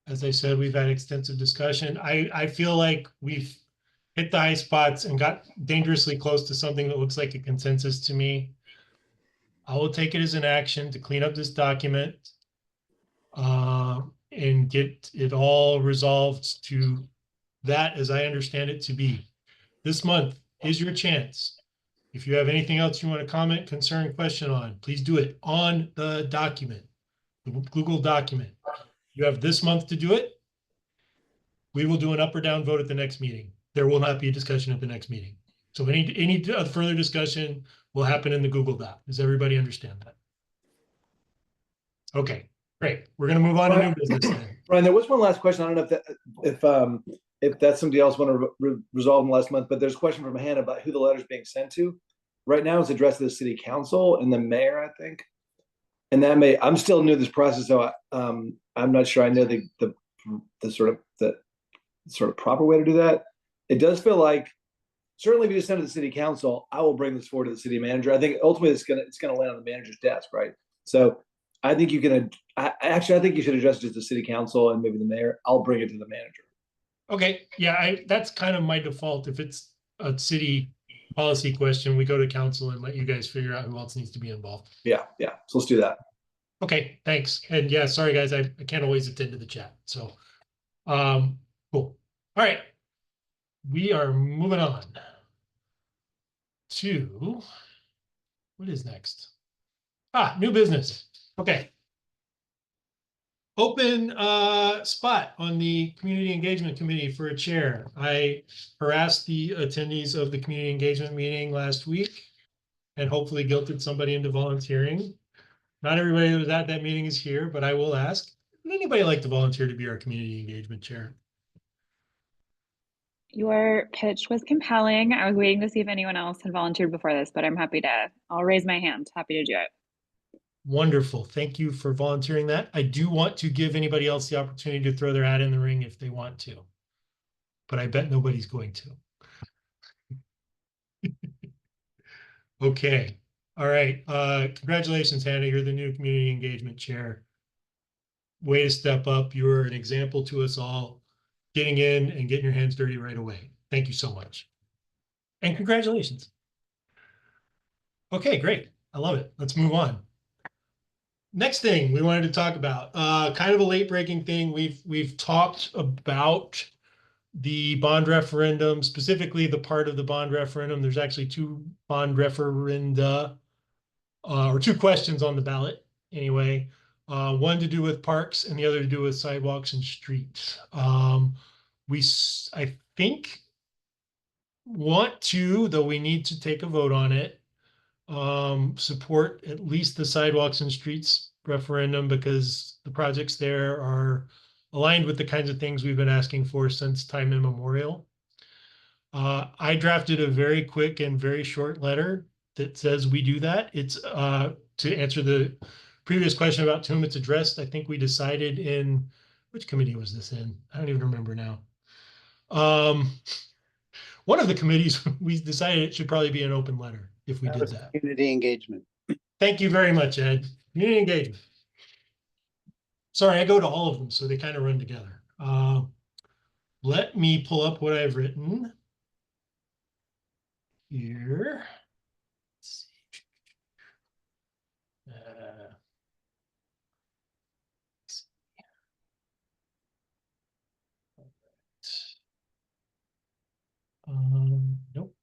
As I said, we've had extensive discussion. I feel like we've hit the high spots and got dangerously close to something that looks like a consensus to me. I will take it as an action to clean up this document and get it all resolved to that as I understand it to be. This month is your chance. If you have anything else you want to comment, concern, question on, please do it on the document, the Google document. You have this month to do it. We will do an up or down vote at the next meeting. There will not be a discussion at the next meeting. So any further discussion will happen in the Google Doc. Does everybody understand that? Okay, great. We're going to move on to new business then. Ryan, there was one last question. I don't know if that's somebody else want to resolve in the last month, but there's a question from Hannah about who the letter's being sent to. Right now it's addressed to the city council and the mayor, I think. And I'm still new to this process, so I'm not sure I know the sort of proper way to do that. It does feel like, certainly if you just send it to the city council, I will bring this forward to the city manager. I think ultimately it's gonna land on the manager's desk, right? So I think you can, I think you should address it to the city council and maybe the mayor. I'll bring it to the manager. Okay, yeah, that's kind of my default. If it's a city policy question, we go to council and let you guys figure out who else needs to be involved. Yeah. So let's do that. Okay, thanks. And yeah, sorry guys, I can't always attend to the chat. So, cool. All right, we are moving on to what is next? New business. Okay. open spot on the Community Engagement Committee for a chair. I harassed the attendees of the community engagement meeting last week and hopefully guilted somebody into volunteering. Not everybody that was at that meeting is here, but I will ask, would anybody like to volunteer to be our community engagement chair? Your pitch was compelling. I was waiting to see if anyone else had volunteered before this, but I'll raise my hand. Happy to do it. Wonderful. Thank you for volunteering that. I do want to give anybody else the opportunity to throw their hat in the ring if they want to, but I bet nobody's going to. Okay. All right. Congratulations, Hannah. You're the new community engagement chair. Way to step up. You're an example to us all, getting in and getting your hands dirty right away. Thank you so much. And congratulations. Okay, great. I love it. Let's move on. Next thing we wanted to talk about, kind of a late breaking thing. We've talked about the bond referendum, specifically the part of the bond referendum. There's actually two bond referenda, or two questions on the ballot anyway. One to do with parks and the other to do with sidewalks and streets. I think, want to, though we need to take a vote on it, support at least the sidewalks and streets referendum because the projects there are aligned with the kinds of things we've been asking for since time immemorial. I drafted a very quick and very short letter that says we do that. It's to answer the previous question about to whom it's addressed. I think we decided in, which committee was this in? I don't even remember now. One of the committees, we decided it should probably be an open letter if we did that. Community engagement. Thank you very much, Ed. Community engagement. Sorry, I go to all of them, so they kind of run together. Let me pull up what I've written here. Let's see. Nope.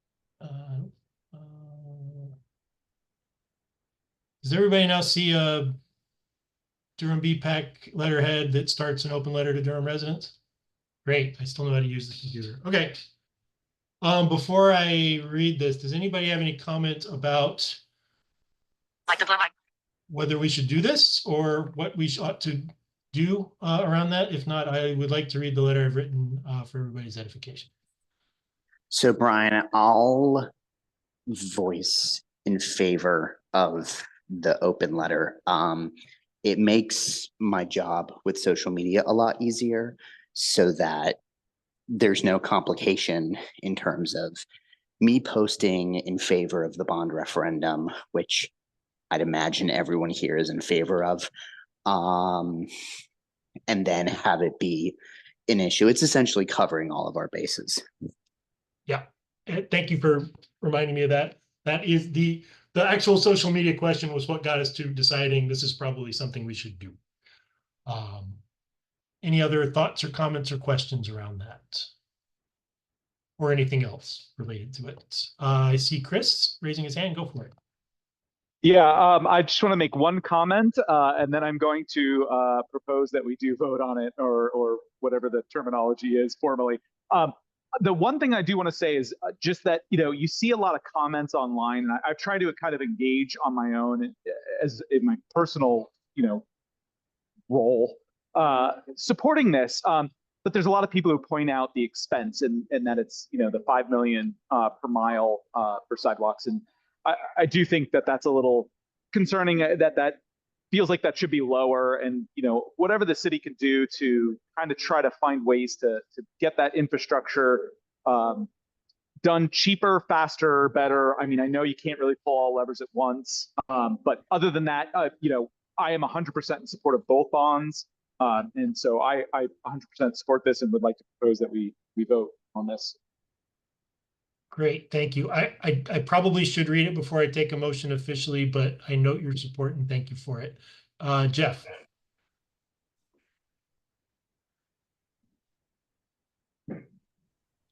Does everybody now see a Durham BPAC letterhead that starts an open letter to Durham residents? Great. I still know how to use the computer. Okay. Before I read this, does anybody have any comments about whether we should do this or what we ought to do around that? If not, I would like to read the letter I've written for everybody's edification. So, Brian, I'll voice in favor of the open letter. It makes my job with social media a lot easier so that there's no complication in terms of me posting in favor of the bond referendum, which I'd imagine everyone here is in favor of, and then have it be an issue. It's essentially covering all of our bases. Yeah, thank you for reminding me of that. That is the actual social media question was what got us to deciding this is probably something we should do. Any other thoughts or comments or questions around that? Or anything else related to it? I see Chris raising his hand. Go for it. Yeah, I just want to make one comment, and then I'm going to propose that we do vote on it, or whatever the terminology is formally. The one thing I do want to say is just that, you see a lot of comments online, and I've tried to kind of engage on my own as in my personal, role supporting this. But there's a lot of people who point out the expense and that it's, the $5 million per mile for sidewalks. And I do think that that's a little concerning, that feels like that should be lower. And, whatever the city can do to kind of try to find ways to get that infrastructure done cheaper, faster, better. I mean, I know you can't really pull all levers at once. But other than that, I am 100% in support of both bonds. And so I 100% support this and would like to propose that we vote on this. Great, thank you. I probably should read it before I take a motion officially, but I note your support and thank you for it. Jeff.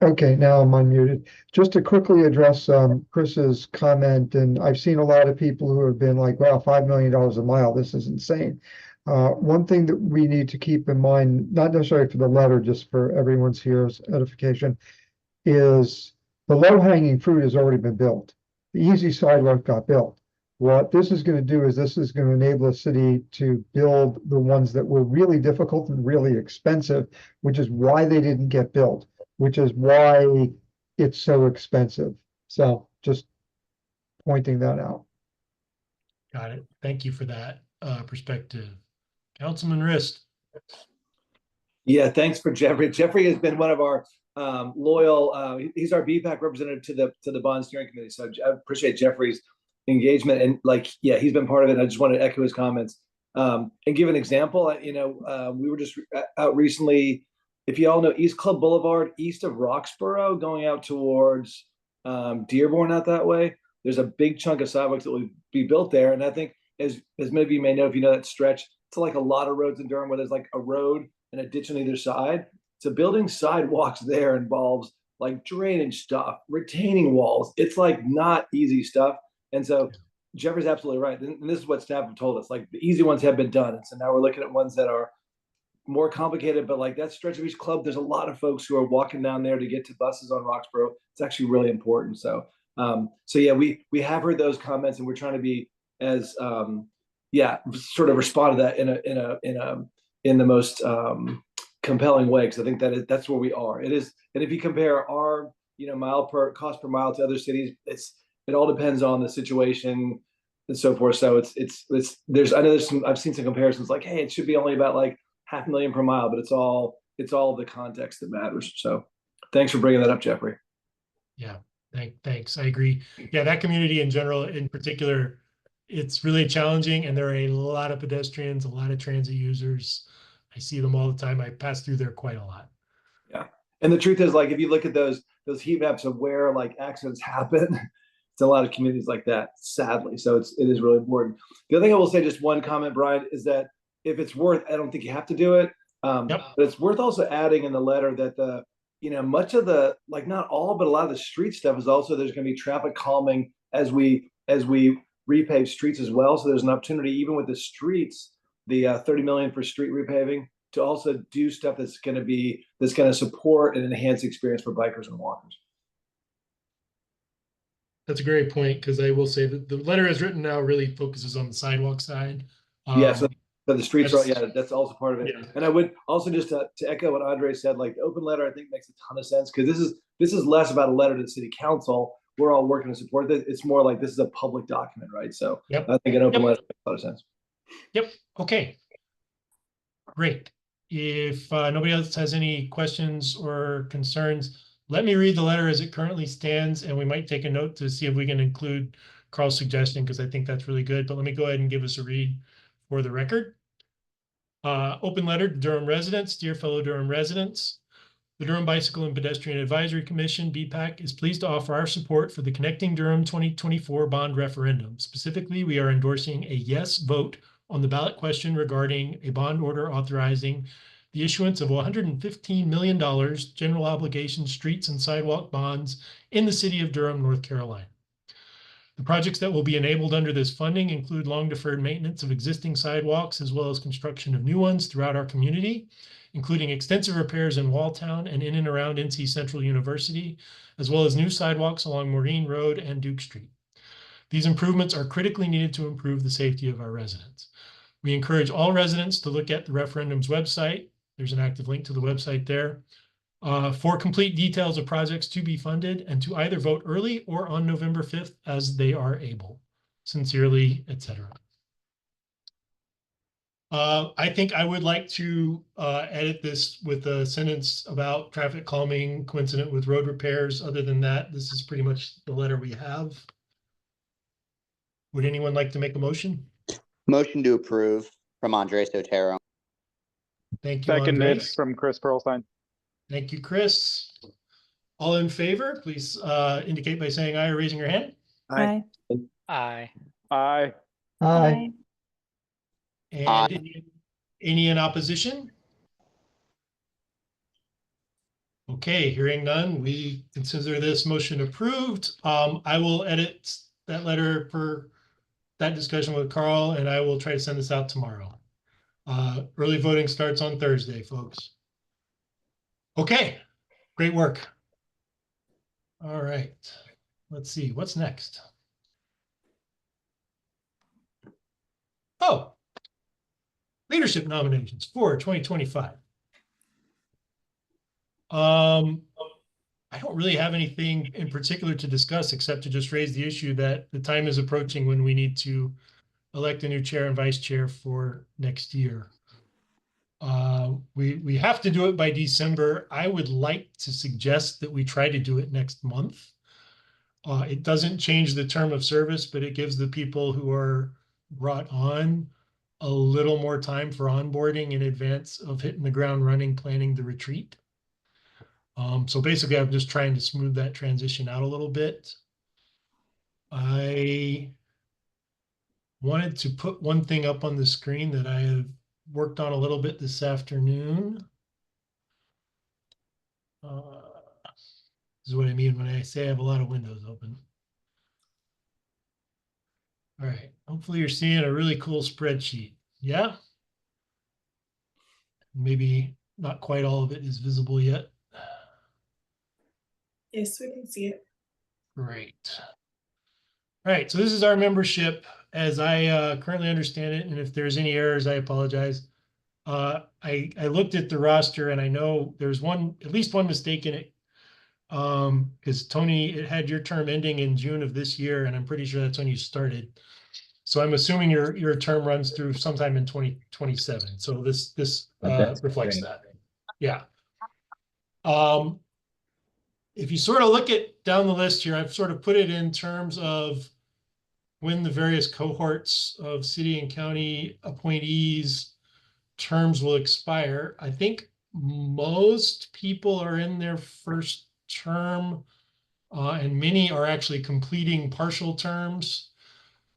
Okay, now I'm unmuted. Just to quickly address Chris's comment, and I've seen a lot of people who have been like, wow, $5 million a mile, this is insane. One thing that we need to keep in mind, not necessarily for the letter, just for everyone's here's edification, is the low-hanging fruit has already been built. The easy sidewalk got built. What this is going to do is this is going to enable the city to build the ones that were really difficult and really expensive, which is why they didn't get built, which is why it's so expensive. So just pointing that out. Got it. Thank you for that perspective. Councilman Rist. Yeah, thanks for Jeffrey. Jeffrey has been one of our loyal. He's our BPAC representative to the bond steering committee. So I appreciate Jeffrey's engagement and yeah, he's been part of it. I just wanted to echo his comments and give an example. We were just out recently. If you all know East Club Boulevard, east of Roxborough, going out towards Dearborn, out that way, there's a big chunk of sidewalks that will be built there. And I think, as many of you may know, if you know that stretch, it's like a lot of roads in Durham where there's like a road and a ditch on either side. So building sidewalks there involves like drainage stuff, retaining walls. It's like not easy stuff. And so Jeffrey's absolutely right. And this is what staff have told us, like the easy ones have been done. And so now we're looking at ones that are more complicated, but like that stretch of East Club, there's a lot of folks who are walking down there to get to buses on Roxborough. It's actually really important. So yeah, we have heard those comments, and we're trying to be as sort of respond to that in the most compelling way, because I think that's where we are. It is, and if you compare our cost per mile to other cities, it all depends on the situation and so forth. So I've seen some comparisons like, hey, it should be only about like $500,000 per mile, but it's all the context that matters. So thanks for bringing that up, Jeffrey. Yeah, thanks. I agree. Yeah, that community in general, in particular, it's really challenging, and there are a lot of pedestrians, a lot of transit users. I see them all the time. I pass through there quite a lot. Yeah, and the truth is, like, if you look at those heat maps of where like accidents happen, it's a lot of communities like that, sadly. So it is really important. The other thing I will say, just one comment, Brian, is that if it's worth, I don't think you have to do it, but it's worth also adding in the letter that much of the, like, not all, but a lot of the street stuff is also, there's going to be traffic calming as we repave streets as well. So there's an opportunity, even with the streets, the $30 million for street repaving, to also do stuff that's going to support and enhance the experience for bikers and walkers. That's a great point, because I will say that the letter as written now really focuses on the sidewalk side. So the streets are, that's also part of it. Yeah. And I would also, just to echo what Andre said, like the open letter, I think makes a ton of sense, because this is less about a letter to the city council. We're all working to support this. It's more like this is a public document, right? So I think an open letter makes a lot of sense. Yep. Okay. Great. If nobody else has any questions or concerns, let me read the letter as it currently stands, and we might take a note to see if we can include Carl's suggestion, because I think that's really good. But let me go ahead and give us a read for the record. Open letter to Durham residents. Dear fellow Durham residents, the Durham Bicycle and Pedestrian Advisory Commission, BPAC, is pleased to offer our support for the Connecting Durham 2024 bond referendum. Specifically, we are endorsing a yes vote on the ballot question regarding a bond order authorizing the issuance of $115 million general obligation streets and sidewalk bonds in the city of Durham, North Carolina. The projects that will be enabled under this funding include long-deferred maintenance of existing sidewalks, as well as construction of new ones throughout our community, including extensive repairs in Walltown and in and around NC Central University, as well as new sidewalks along Maureen Road and Duke Street. These improvements are critically needed to improve the safety of our residents. We encourage all residents to look at the referendum's website. There's an active link to the website there. For complete details of projects to be funded, and to either vote early or on November 5th as they are able. Sincerely, etc. I think I would like to edit this with a sentence about traffic calming coincident with road repairs. Other than that, this is pretty much the letter we have. Would anyone like to make a motion? Motion to approve from Andres Otero. Thank you, Seconded Andres. from Chris Perlstein. Thank you, Chris. All in favor, please indicate by saying aye or raising your hand. Aye. Aye. Aye. Aye. And any in opposition? Okay, hearing none, we consider this motion approved. I will edit that letter per that discussion with Carl, and I will try to send this out tomorrow. Early voting starts on Thursday, folks. Okay, great work. All right, let's see, what's next? Oh, leadership nominations for 2025. I don't really have anything in particular to discuss except to just raise the issue that the time is approaching when we need to elect a new chair and vice chair for next year. We have to do it by December. I would like to suggest that we try to do it next month. It doesn't change the term of service, but it gives the people who are brought on a little more time for onboarding in advance of hitting the ground running, planning the retreat. So basically, I'm just trying to smooth that transition out a little bit. I wanted to put one thing up on the screen that I have worked on a little bit this afternoon. This is what I mean when I say I have a lot of windows open. All right, hopefully you're seeing a really cool spreadsheet. Yeah? Maybe not quite all of it is visible yet. Yes, we can see it. Great. All right, so this is our membership as I currently understand it, and if there's any errors, I apologize. I looked at the roster and I know there's at least one mistake in it. Because Tony, it had your term ending in June of this year, and I'm pretty sure that's when you started. So I'm assuming your term runs through sometime in 2027. So this reflects great. that. Yeah. If you sort of look at down the list here, I've sort of put it in terms of when the various cohorts of city and county appointees terms will expire. I think most people are in their first term, and many are actually completing partial terms.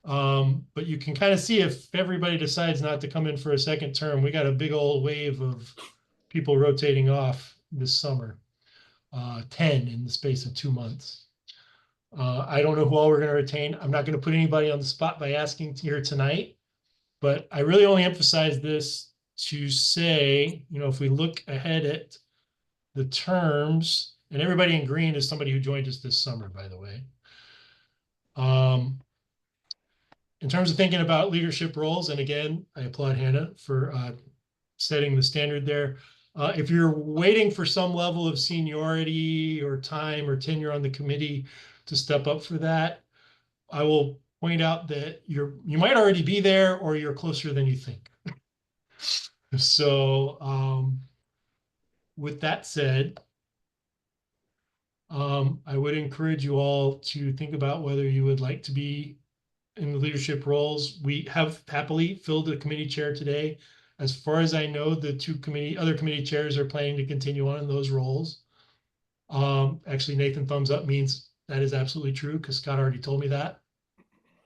But you can kind of see if everybody decides not to come in for a second term, we got a big old wave of people rotating off this summer, 10 in the space of 2 months. I don't know who all we're going to retain. I'm not going to put anybody on the spot by asking here tonight, but I really only emphasize this to say, if we look ahead at the terms, and everybody in green is somebody who joined us this summer, by the way. In terms of thinking about leadership roles, and again, I applaud Hannah for setting the standard there. If you're waiting for some level of seniority or time or tenure on the committee to step up for that, I will point out that you might already be there or you're closer than you think. So with that said, I would encourage you all to think about whether you would like to be in the leadership roles. We have happily filled a committee chair today. As far as I know, the other committee chairs are planning to continue on in those roles. Actually, Nathan thumbs up means that is absolutely true because Scott already told me that.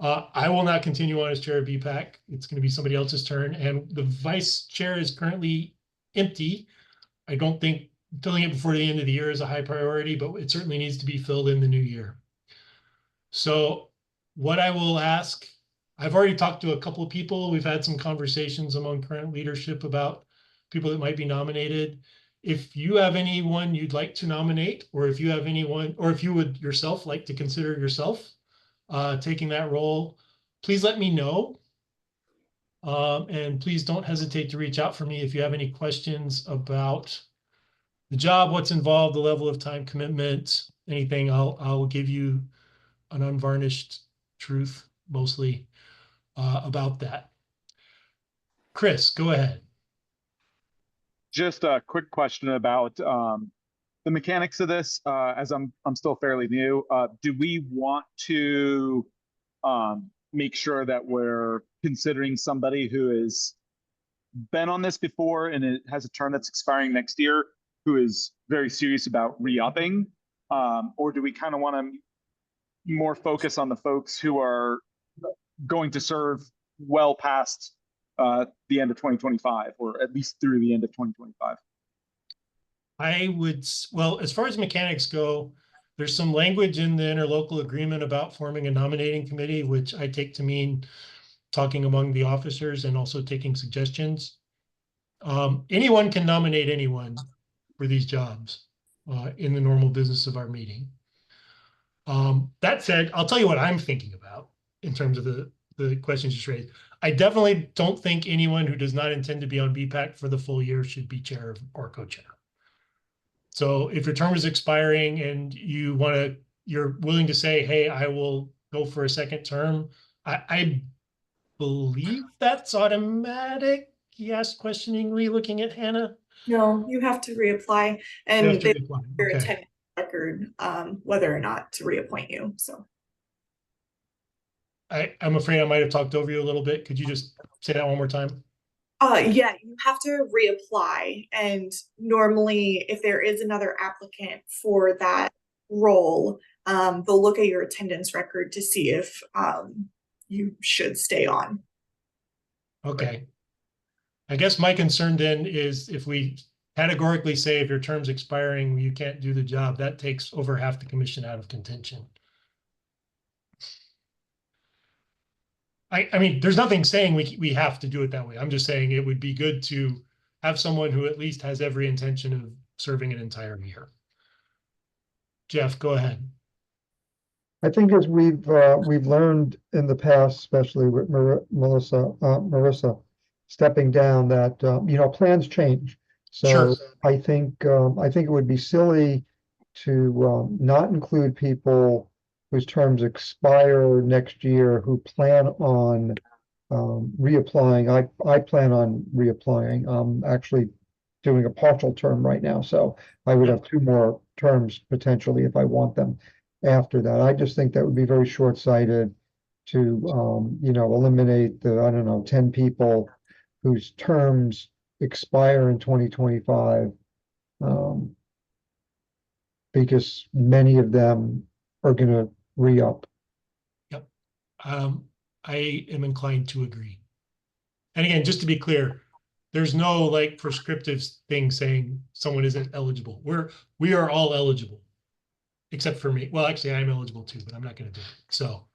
I will not continue on as chair of BPAC. It's going to be somebody else's turn, and the vice chair is currently empty. I don't think filling it before the end of the year is a high priority, but it certainly needs to be filled in the new year. So what I will ask, I've already talked to a couple of people. We've had some conversations among current leadership about people that might be nominated. If you have anyone you'd like to nominate, or if you have anyone, or if you would yourself like to consider yourself taking that role, please let me know. And please don't hesitate to reach out for me if you have any questions about the job, what's involved, the level of time commitment, anything. I'll give you an unvarnished truth, mostly about that. Chris, go ahead. Just a quick question about the mechanics of this. As I'm still fairly new, do we want to make sure that we're considering somebody who has been on this before and it has a term that's expiring next year, who is very serious about re-upping, or do we kind of want to more focus on the folks who are going to serve well past the end of 2025, or at least through the end of 2025? Well, as far as mechanics go, there's some language in the interlocal agreement about forming a nominating committee, which I take to mean talking among the officers and also taking suggestions. Anyone can nominate anyone for these jobs in the normal business of our meeting. That said, I'll tell you what I'm thinking about in terms of the questions you raised. I definitely don't think anyone who does not intend to be on BPAC for the full year should be chair or co-chair. So if your term is expiring and you're willing to say, hey, I will go for a second term, I believe that's automatic. Yes, questioningly looking at Hannah. No, you have to reapply, You and have to they reapply. your Okay. attendance record, whether or not to reappoint you. So I'm afraid I might have talked over you a little bit. Could you just say that one more time? yeah, you have to reapply, and normally if there is another applicant for that role, they'll look at your attendance record to see if you should stay on. Okay. I guess my concern then is if we categorically say if your term's expiring, you can't do the job, that takes over half the commission out of contention. I mean, there's nothing saying we have to do it that way. I'm just saying it would be good to have someone who at least has every intention of serving an entire year. Jeff, go ahead. I think as we've learned in the past, especially with Marissa stepping down, that plans change. So Sure. I think it would be silly to not include people whose terms expire next year who plan on reapplying. I plan on reapplying. I'm actually doing a partial term right now, so I would have 2 more terms potentially if I want them after that. I just think that would be very short-sighted to eliminate the, I don't know, 10 people whose terms expire in 2025, because many of them are going to re-up. Yep. I am inclined to agree. And again, just to be clear, there's no like prescriptive thing saying someone isn't eligible. We are all eligible, except for me. Well, actually, I'm eligible too, but I'm not going to do it. So,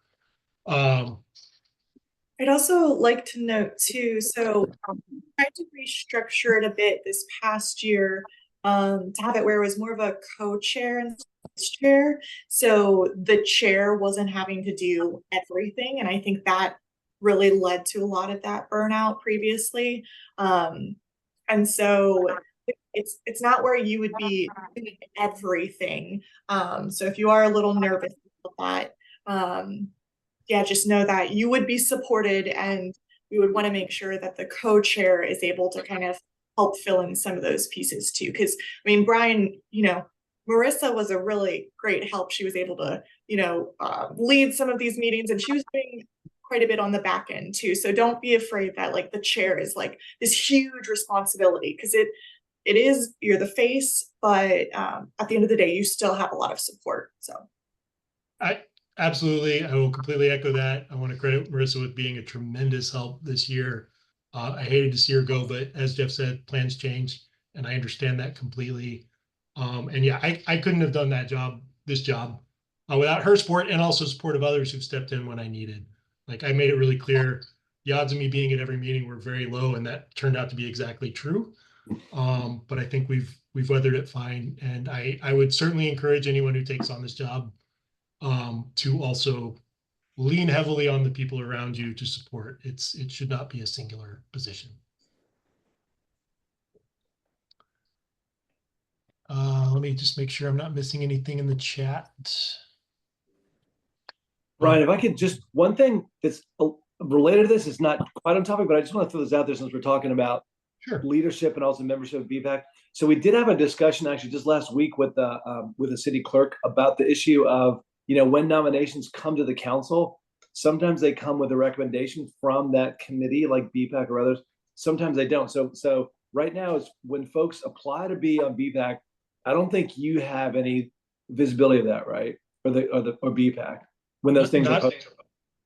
I'd also like to note too, so I tried to restructure it a bit this past year, to have it where it was more of a co-chair and chair. So the chair wasn't having to do everything. And I think that really led to a lot of that burnout previously. And so it's not where you would be doing everything. So if you are a little nervous about that, yeah, just know that you would be supported, and we would want to make sure that the co-chair is able to kind of help fill in some of those pieces too. Because I mean, Brian, Marissa was a really great help. She was able to, lead some of these meetings, and she was doing quite a bit on the back end too. So don't be afraid that like the chair is like this huge responsibility, because it is, you're the face, but at the end of the day, you still have a lot of support. So Absolutely. I will completely echo that. I want to credit Marissa with being a tremendous help this year. I hated to see her go, but as Jeff said, plans change, and I understand that completely. And yeah, I couldn't have done this job, without her support and also support of others who've stepped in when I needed. Like I made it really clear, the odds of me being at every meeting were very low, and that turned out to be exactly true. But I think we've weathered it fine, and I would certainly encourage anyone who takes on this job to also lean heavily on the people around you to support. It should not be a singular position. Let me just make sure I'm not missing anything in the chat. Brian, if I could just, one thing that's related to this is not quite on topic, but I just want to throw this out there since we're talking about leadership and also membership of BPAC. So we did have a discussion actually just last week with the city clerk about the issue of, when nominations come to the council, sometimes they come with a recommendation from that committee like BPAC or others. Sometimes they don't. So right now is when folks apply to be on BPAC, I don't think you have any visibility of that, right? Or BPAC when those things are posted.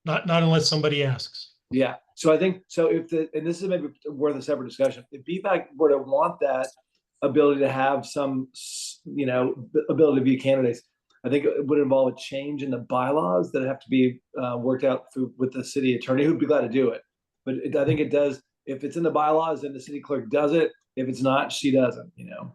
Not unless somebody asks. Yeah. So I think so and this is maybe worth a separate discussion. If BPAC were to want that ability to have some, ability to be candidates, I think it would involve a change in the bylaws that have to be worked out with the city attorney, who'd be glad to do it. But I think it does if it's in the bylaws, then the city clerk does it. If it's not, she doesn't, you know.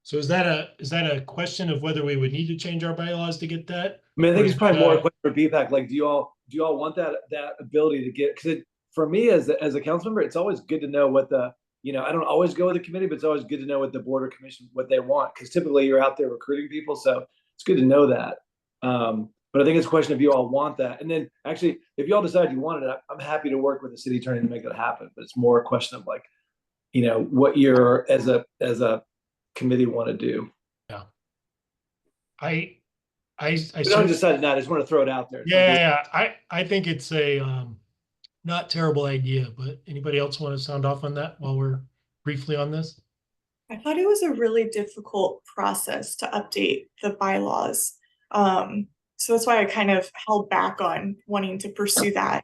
So is that a question of whether we would need to change our bylaws to get that? I mean, I think Or it's is probably that more a- a question for BPAC. Like, do you all want that ability to get? Because for me as a council member, it's always good to know what the, you know, I don't always go with the committee, but it's always good to know what the board or commission, what they want. Because typically you're out there recruiting people, so it's good to know that. But I think it's a question if you all want that. And then actually, if you all decide you wanted it, I'm happy to work with the city attorney to make that happen. But it's more a question of like, you know, what you're as a committee want to do. Yeah. I We don't certainly- decide that. I just want to throw it out there. Yeah. I think it's a not terrible idea, but anybody else want to sound off on that while we're briefly on this? I thought it was a really difficult process to update the bylaws. So that's why I kind of held back on wanting to pursue that.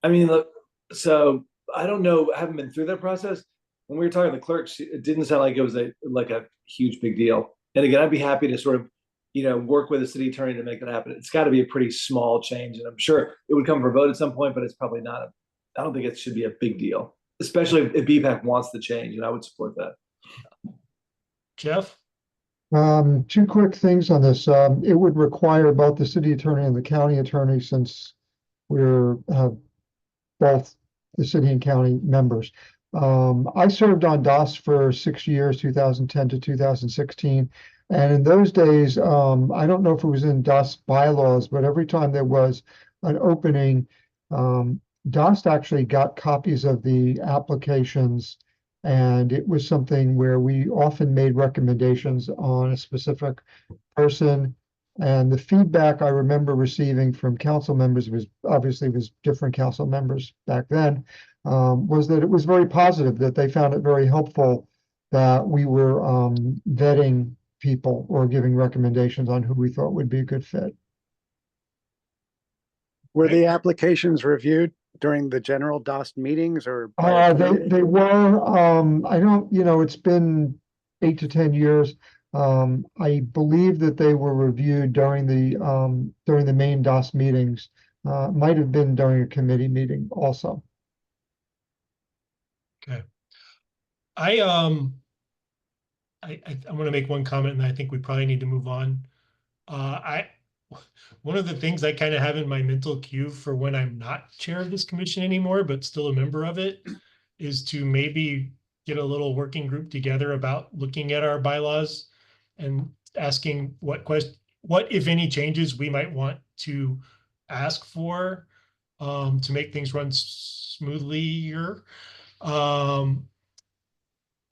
I mean, look, so I don't know. I haven't been through that process. When we were talking to the clerk, it didn't sound like it was a huge big deal. And again, I'd be happy to sort of, you know, work with the city attorney to make that happen. It's got to be a pretty small change, and I'm sure it would come for a vote at some point, but it's probably not. I don't think it should be a big deal, especially if BPAC wants the change, and I would support that. Jeff? Two quick things on this. It would require both the city attorney and the county attorney, since we're both the city and county members. I served on DOS for 6 years, 2010 to 2016. And in those days, I don't know if it was in DOS bylaws, but every time there was an opening, DOS actually got copies of the applications. And it was something where we often made recommendations on a specific person. And the feedback I remember receiving from council members was different council members back then, was that it was very positive, that they found it very helpful that we were vetting people or giving recommendations on who we thought would be a good fit. Were the applications reviewed during the general DOS meetings or? by a committee? They were, I don't, you know, it's been 8 to 10 years. I believe that they were reviewed during the main DOS meetings. Might have been during a committee meeting also. Okay. I want to make one comment, and I think we probably need to move on. One of the things I kind of have in my mental queue for when I'm not chair of this commission anymore, but still a member of it, is to maybe get a little working group together about looking at our bylaws and asking what if any changes we might want to ask for to make things run smoothlier. And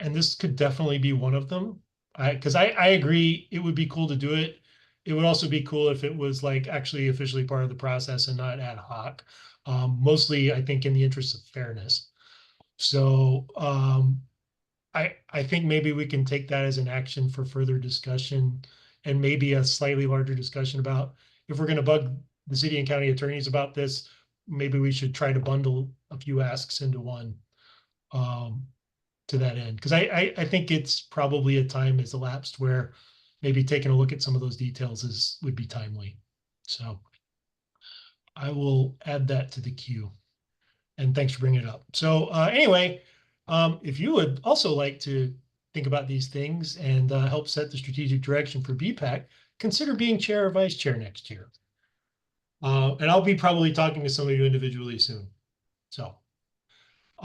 this could definitely be one of them. Because I agree, it would be cool to do it. It would also be cool if it was like actually officially part of the process and not ad hoc. Mostly, I think, in the interest of fairness. So I think maybe we can take that as an action for further discussion, and maybe a slightly larger discussion about if we're going to bug the city and county attorneys about this, maybe we should try to bundle a few asks into one. To that end, because I think it's probably a time has elapsed where maybe taking a look at some of those details would be timely. So I will add that to the queue, and thanks for bringing it up. So anyway, if you would also like to think about these things and help set the strategic direction for BPAC, consider being chair or vice chair next year. And I'll be probably talking to some of you individually soon. So.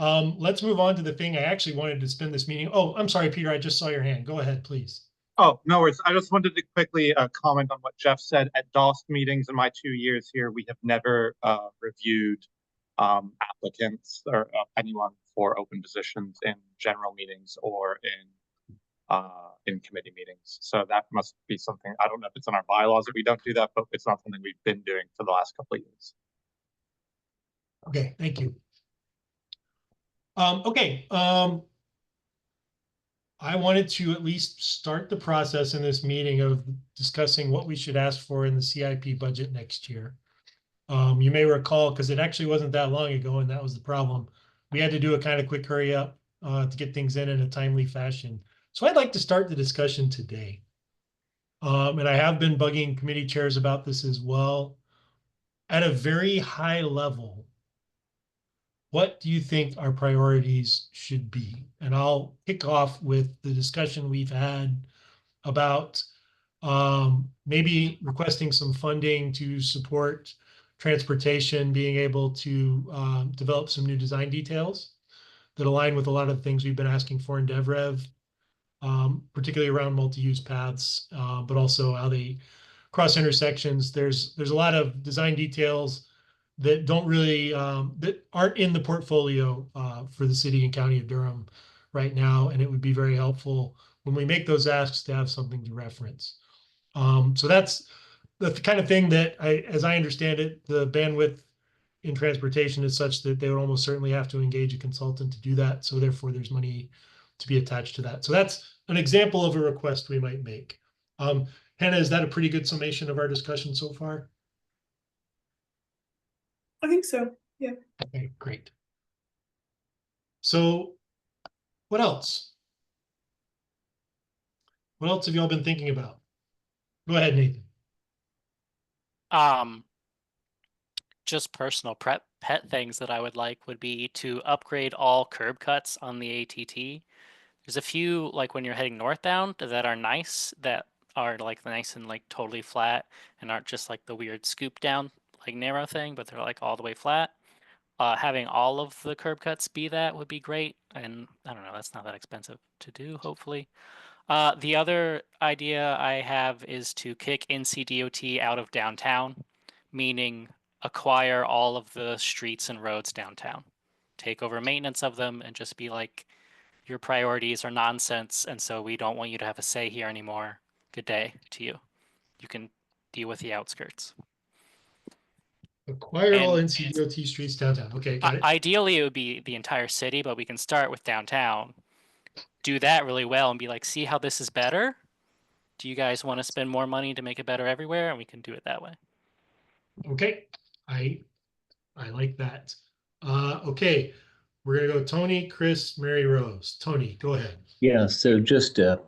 Let's move on to the thing I actually wanted to spend this meeting. Oh, I'm sorry, Peter, I just saw your hand. Go ahead, please. Oh, no worries. I just wanted to quickly comment on what Jeff said. At DOS meetings in my 2 years here, we have never reviewed applicants or anyone for open positions in general meetings or in committee meetings. So that must be something, I don't know if it's in our bylaws that we don't do that, but it's not something we've been doing for the last couple of years. Okay, thank you. I wanted to at least start the process in this meeting of discussing what we should ask for in the CIP budget next year. You may recall, because it actually wasn't that long ago, and that was the problem. We had to do a kind of quick hurry up to get things in a timely fashion. So I'd like to start the discussion today. And I have been bugging committee chairs about this as well. at a very high level, what do you think our priorities should be? And I'll kick off with the discussion we've had about maybe requesting some funding to support transportation, being able to develop some new design details that align with a lot of the things we've been asking for in DevRev, particularly around multi-use paths, but also how they cross intersections. There's a lot of design details that don't really that aren't in the portfolio for the city and county of Durham right now, and it would be very helpful when we make those asks to have something to reference. So that's the kind of thing that as I understand it, the bandwidth in transportation is such that they would almost certainly have to engage a consultant to do that. So therefore, there's money to be attached to that. So that's an example of a request we might make. Hannah, is that a pretty good summation of our discussion so far? I think so. Yeah. Okay, great. So what else? What else have y'all been thinking about? Go ahead, Nathan. Just personal pet things that I would like would be to upgrade all curb cuts on the ATT. There's a few, like when you're heading northbound, that are nice, that are like nice and like totally flat and aren't just like the weird scoop down like narrow thing, but they're like all the way flat. Having all of the curb cuts be that would be great, and I don't know, that's not that expensive to do, hopefully. The other idea I have is to kick NCDOT out of downtown, meaning acquire all of the streets and roads downtown, take over maintenance of them, and just be like, your priorities are nonsense, and so we don't want you to have a say here anymore. Good day to you. You can deal with the outskirts. Acquire all NCDOT streets downtown. Okay, got it. Ideally, it would be the entire city, but we can start with downtown. Do that really well and be like, see how this is better? Do you guys want to spend more money to make it better everywhere? And we can do it that way. Okay, I like that. Okay, we're gonna go Tony, Chris, Mary Rose. Tony, go ahead. Yeah, so just a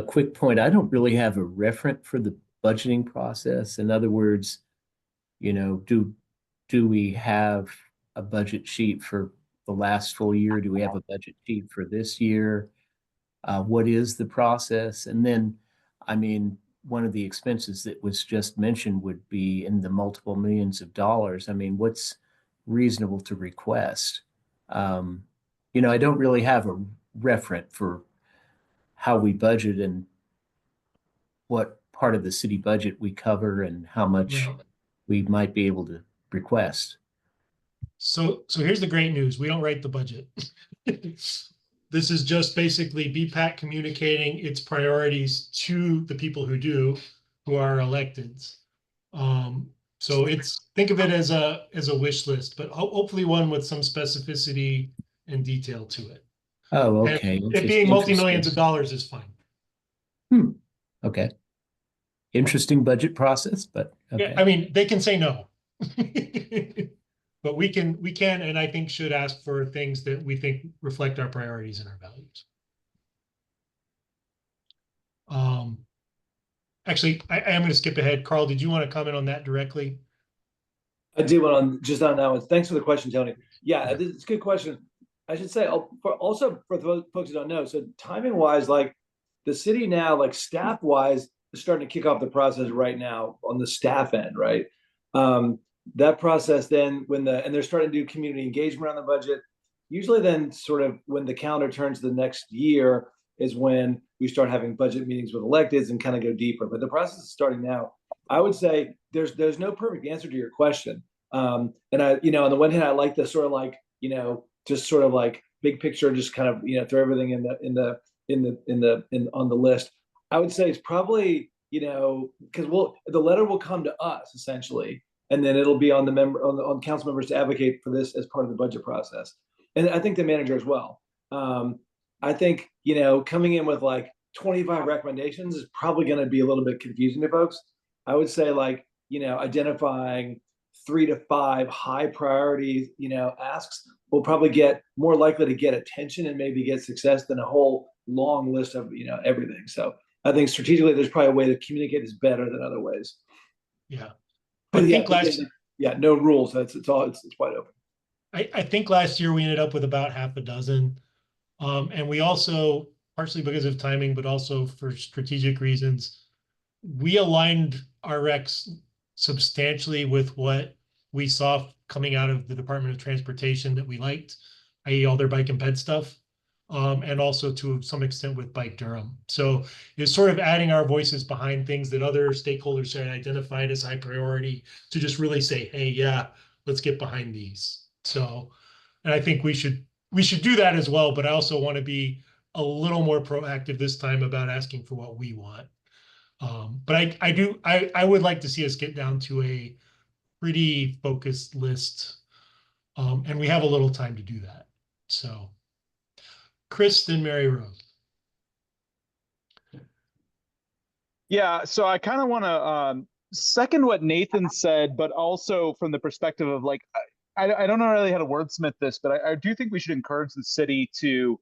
quick point. I don't really have a referent for the budgeting process. In other words, you know, do we have a budget sheet for the last full year? Do we have a budget sheet for this year? What is the process? And then, I mean, one of the expenses that was just mentioned would be in the multiple millions of dollars. I mean, what's reasonable to request? You know, I don't really have a referent for how we budget and what part of the city budget we cover and how much we might be able to request. So here's the great news. We don't write the budget. This is just basically BPAC communicating its priorities to the people who do, who are electeds. So think of it as a wish list, but hopefully one with some specificity and detail to it. Oh, okay. And it being multi-millions of dollars is fine. Okay. Interesting budget process, but okay. Yeah, I mean, they can say no. But we can, and I think should ask for things that we think reflect our priorities and our values. Actually, I am going to skip ahead. Carl, did you want to comment on that directly? I did one on that one. Thanks for the question, Tony. Yeah, it's a good question. I should say also for those folks who don't know, so timing wise, like the city now, like staff wise, is starting to kick off the process right now on the staff end, right? That process then and they're starting to do community engagement on the budget. Usually then sort of when the calendar turns the next year is when we start having budget meetings with electeds and kind of go deeper. But the process is starting now. I would say there's no perfect answer to your question. And I, you know, on the one hand, I like the sort of like, you know, just sort of like big picture, just kind of, you know, throw everything on the list. I would say it's probably, you know, because the letter will come to us essentially, and then it'll be on the on council members to advocate for this as part of the budget process. And I think the manager as well. I think, you know, coming in with like 25 recommendations is probably going to be a little bit confusing to folks. I would say like, you know, identifying 3 to 5 high priority, you know, asks will probably get more likely to get attention and maybe get success than a whole long list of, you know, everything. So I think strategically, there's probably a way to communicate this better than other ways. Yeah. I Yeah, think last yeah, no rules. It's wide open. I think last year we ended up with about half a dozen. And we also, partially because of timing, but also for strategic reasons, we aligned our recs substantially with what we saw coming out of the Department of Transportation that we liked, i.e. all their bike and ped stuff, and also to some extent with Bike Durham. So it's sort of adding our voices behind things that other stakeholders had identified as high priority to just really say, hey, yeah, let's get behind these. So, and I think we should do that as well, but I also want to be a little more proactive this time about asking for what we want. But I would like to see us get down to a pretty focused list. And we have a little time to do that. So Chris, then Mary Rose. Yeah, so I kind of want to second what Nathan said, but also from the perspective of like, I don't know really how to wordsmith this, but I do think we should encourage the city to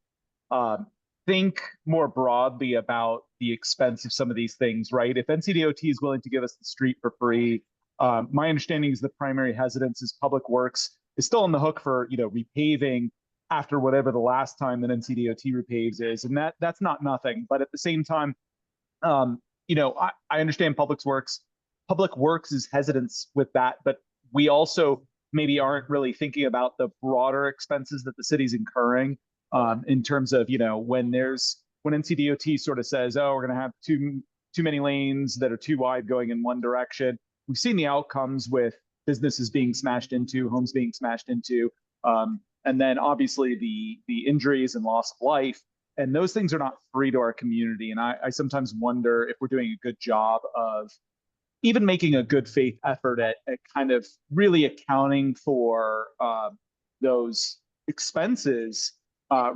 think more broadly about the expense of some of these things, right? If NCDOT is willing to give us the street for free, my understanding is the primary hesitance is Public Works is still on the hook for, repaving after whatever the last time that NCDOT repaves is, and that's not nothing. But at the same time, I understand Public Works is hesitance with that, but we also maybe aren't really thinking about the broader expenses that the city's incurring in terms of, when NCDOT sort of says, oh, we're going to have too many lanes that are too wide going in one direction. We've seen the outcomes with businesses being smashed into, homes being smashed into, and then obviously the injuries and loss of life. And those things are not free to our community. And I sometimes wonder if we're doing a good job of even making a good faith effort at kind of really accounting for those expenses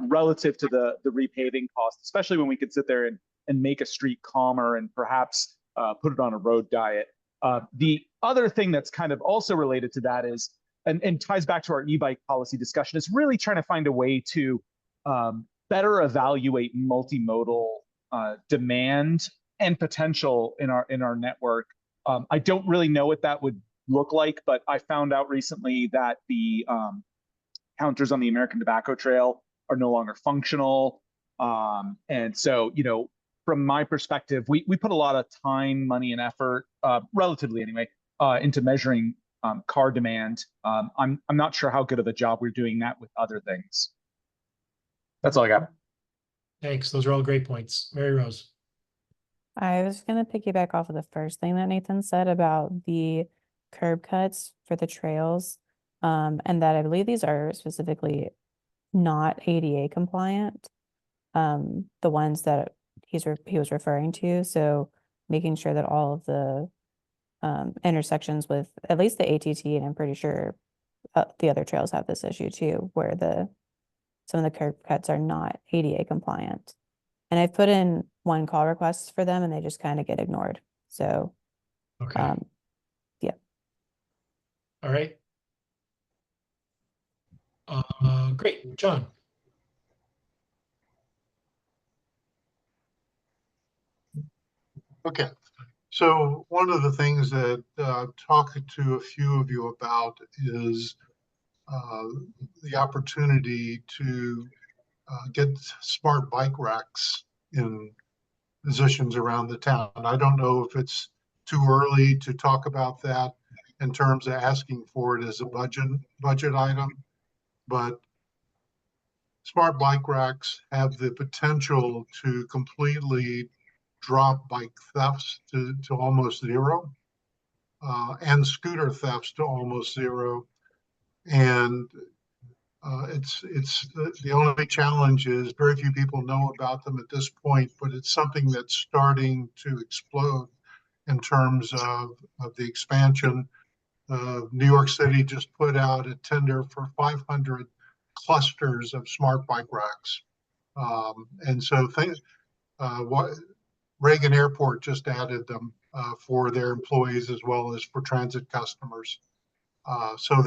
relative to the repaving cost, especially when we could sit there and make a street calmer and perhaps put it on a road diet. The other thing that's kind of also related to that is, and ties back to our e-bike policy discussion, is really trying to find a way to better evaluate multimodal demand and potential in our network. I don't really know what that would look like, but I found out recently that the counters on the American Tobacco Trail are no longer functional. And so, from my perspective, we put a lot of time, money, and effort, relatively anyway, into measuring car demand. I'm not sure how good of a job we're doing that with other things. That's all I got. Thanks. Those are all great points. Mary Rose. I was going to piggyback off of the first thing that Nathan said about the curb cuts for the trails, and that I believe these are specifically not ADA compliant, the ones that he was referring to. So making sure that all of the intersections with at least the ATT, and I'm pretty sure the other trails have this issue too, where some of the curb cuts are not ADA compliant. And I've put in one call request for them and they just kind of get ignored. So, okay. Yeah. All right. Great. John. Okay. So one of the things that talked to a few of you about is the opportunity to get smart bike racks in positions around the town. I don't know if it's too early to talk about that in terms of asking for it as a budget item, but smart bike racks have the potential to completely drop bike thefts to almost zero, and scooter thefts to almost zero. And it's the only challenge is very few people know about them at this point, but it's something that's starting to explode in terms of the expansion. New York City just put out a tender for 500 clusters of smart bike racks. And so what Reagan Airport just added them for their employees as well as for transit customers. So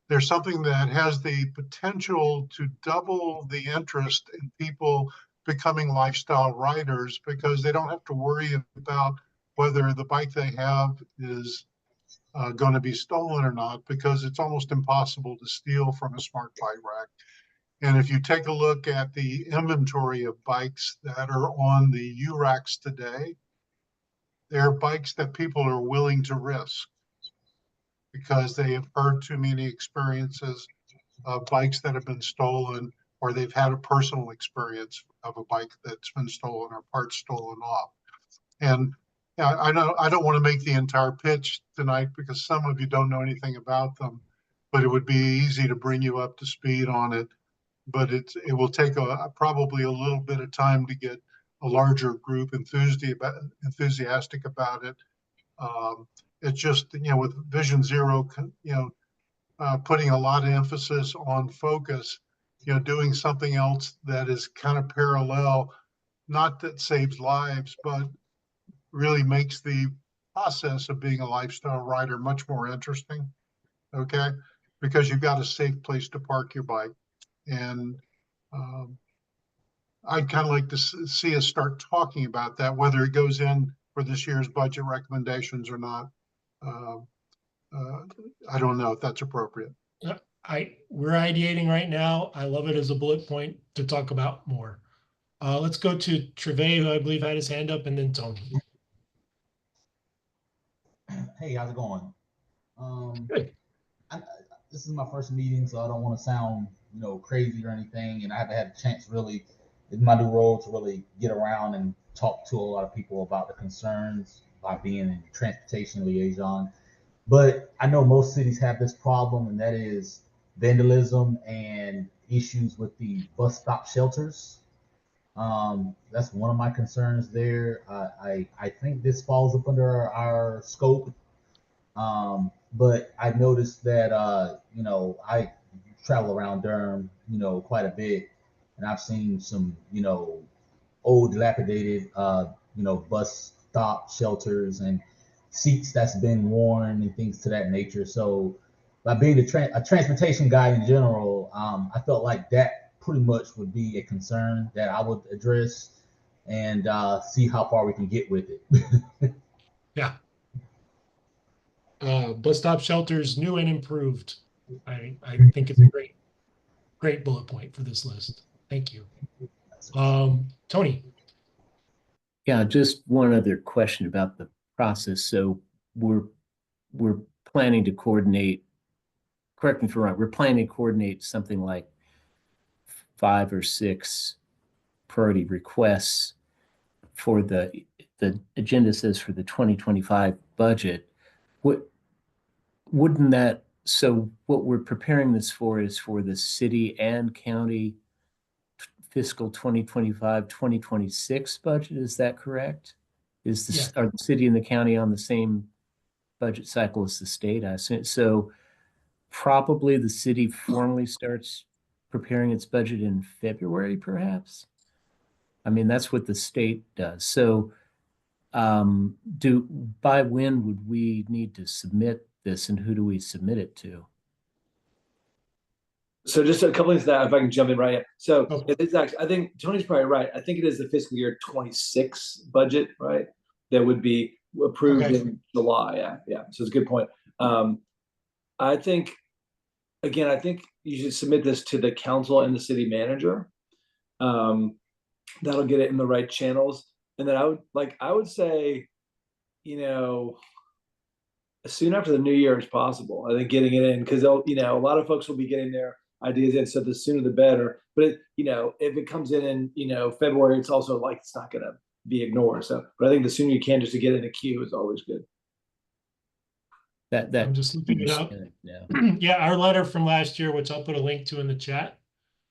there's something that has the potential to double the interest in people becoming lifestyle riders because they don't have to worry about whether the bike they have is going to be stolen or not, because it's almost impossible to steal from a smart bike rack. And if you take a look at the inventory of bikes that are on the U racks today, they're bikes that people are willing to risk because they have heard too many experiences of bikes that have been stolen, or they've had a personal experience of a bike that's been stolen or parts stolen off. And I know I don't want to make the entire pitch tonight because some of you don't know anything about them, but it would be easy to bring you up to speed on it. But it will take probably a little bit of time to get a larger group enthusiastic about it. It's just, with Vision Zero, putting a lot of emphasis on focus, doing something else that is kind of parallel, not that saves lives, but really makes the process of being a lifestyle rider much more interesting. Okay. Because you've got a safe place to park your bike. And I'd kind of like to see us start talking about that, whether it goes in for this year's budget recommendations or not. I don't know if that's appropriate. We're ideating right now. I love it as a bullet point to talk about more. Let's go to Trevay, who I believe had his hand up, and then Tony. Hey, how's it going? Good. This is my first meeting, so I don't want to sound, crazy or anything. And I haven't had a chance really in my new role to really get around and talk to a lot of people about the concerns by being a transportation liaison. But I know most cities have this problem, and that is vandalism and issues with the bus stop shelters. That's one of my concerns there. I think this falls up under our scope. But I noticed that, I travel around Durham, quite a bit, and I've seen some, old dilapidated, bus stop shelters and seats that's been worn and things to that nature. So by being a transportation guy in general, I felt like that pretty much would be a concern that I would address and see how far we can get with it. Yeah. Bus stop shelters, new and improved. I think it's a great bullet point for this list. Thank you. Tony. Yeah, just one other question about the process. So we're planning to coordinate, correct me if I'm wrong, we're planning to coordinate something like 5 or 6 priority requests for the agenda says for the 2025 budget. Wouldn't that, so what we're preparing this for is for the city and county fiscal 2025, 2026 budget, is that correct? Are the city and the county on the same budget cycle as the state? I assume so. Probably the city formally starts preparing its budget in February, perhaps. I mean, that's what the state does. So by when would we need to submit this, and who do we submit it to? So just a couple things that if I can jump in right. So it's actually, I think Tony's probably right. I think it is the fiscal year 26 budget, right? That would be approved in July. Yeah. So it's a good point. I think you should submit this to the council and the city manager. That'll get it in the right channels. And then I would say, as soon after the new year as possible. I think getting it in, because a lot of folks will be getting their ideas in, so the sooner the better. But if it comes in February, it's also it's not going to be ignored. So, but I think the sooner you can, just to get in a queue is always good. I'm just looking it up. Yeah, our letter from last year, which I'll put a link to in the chat,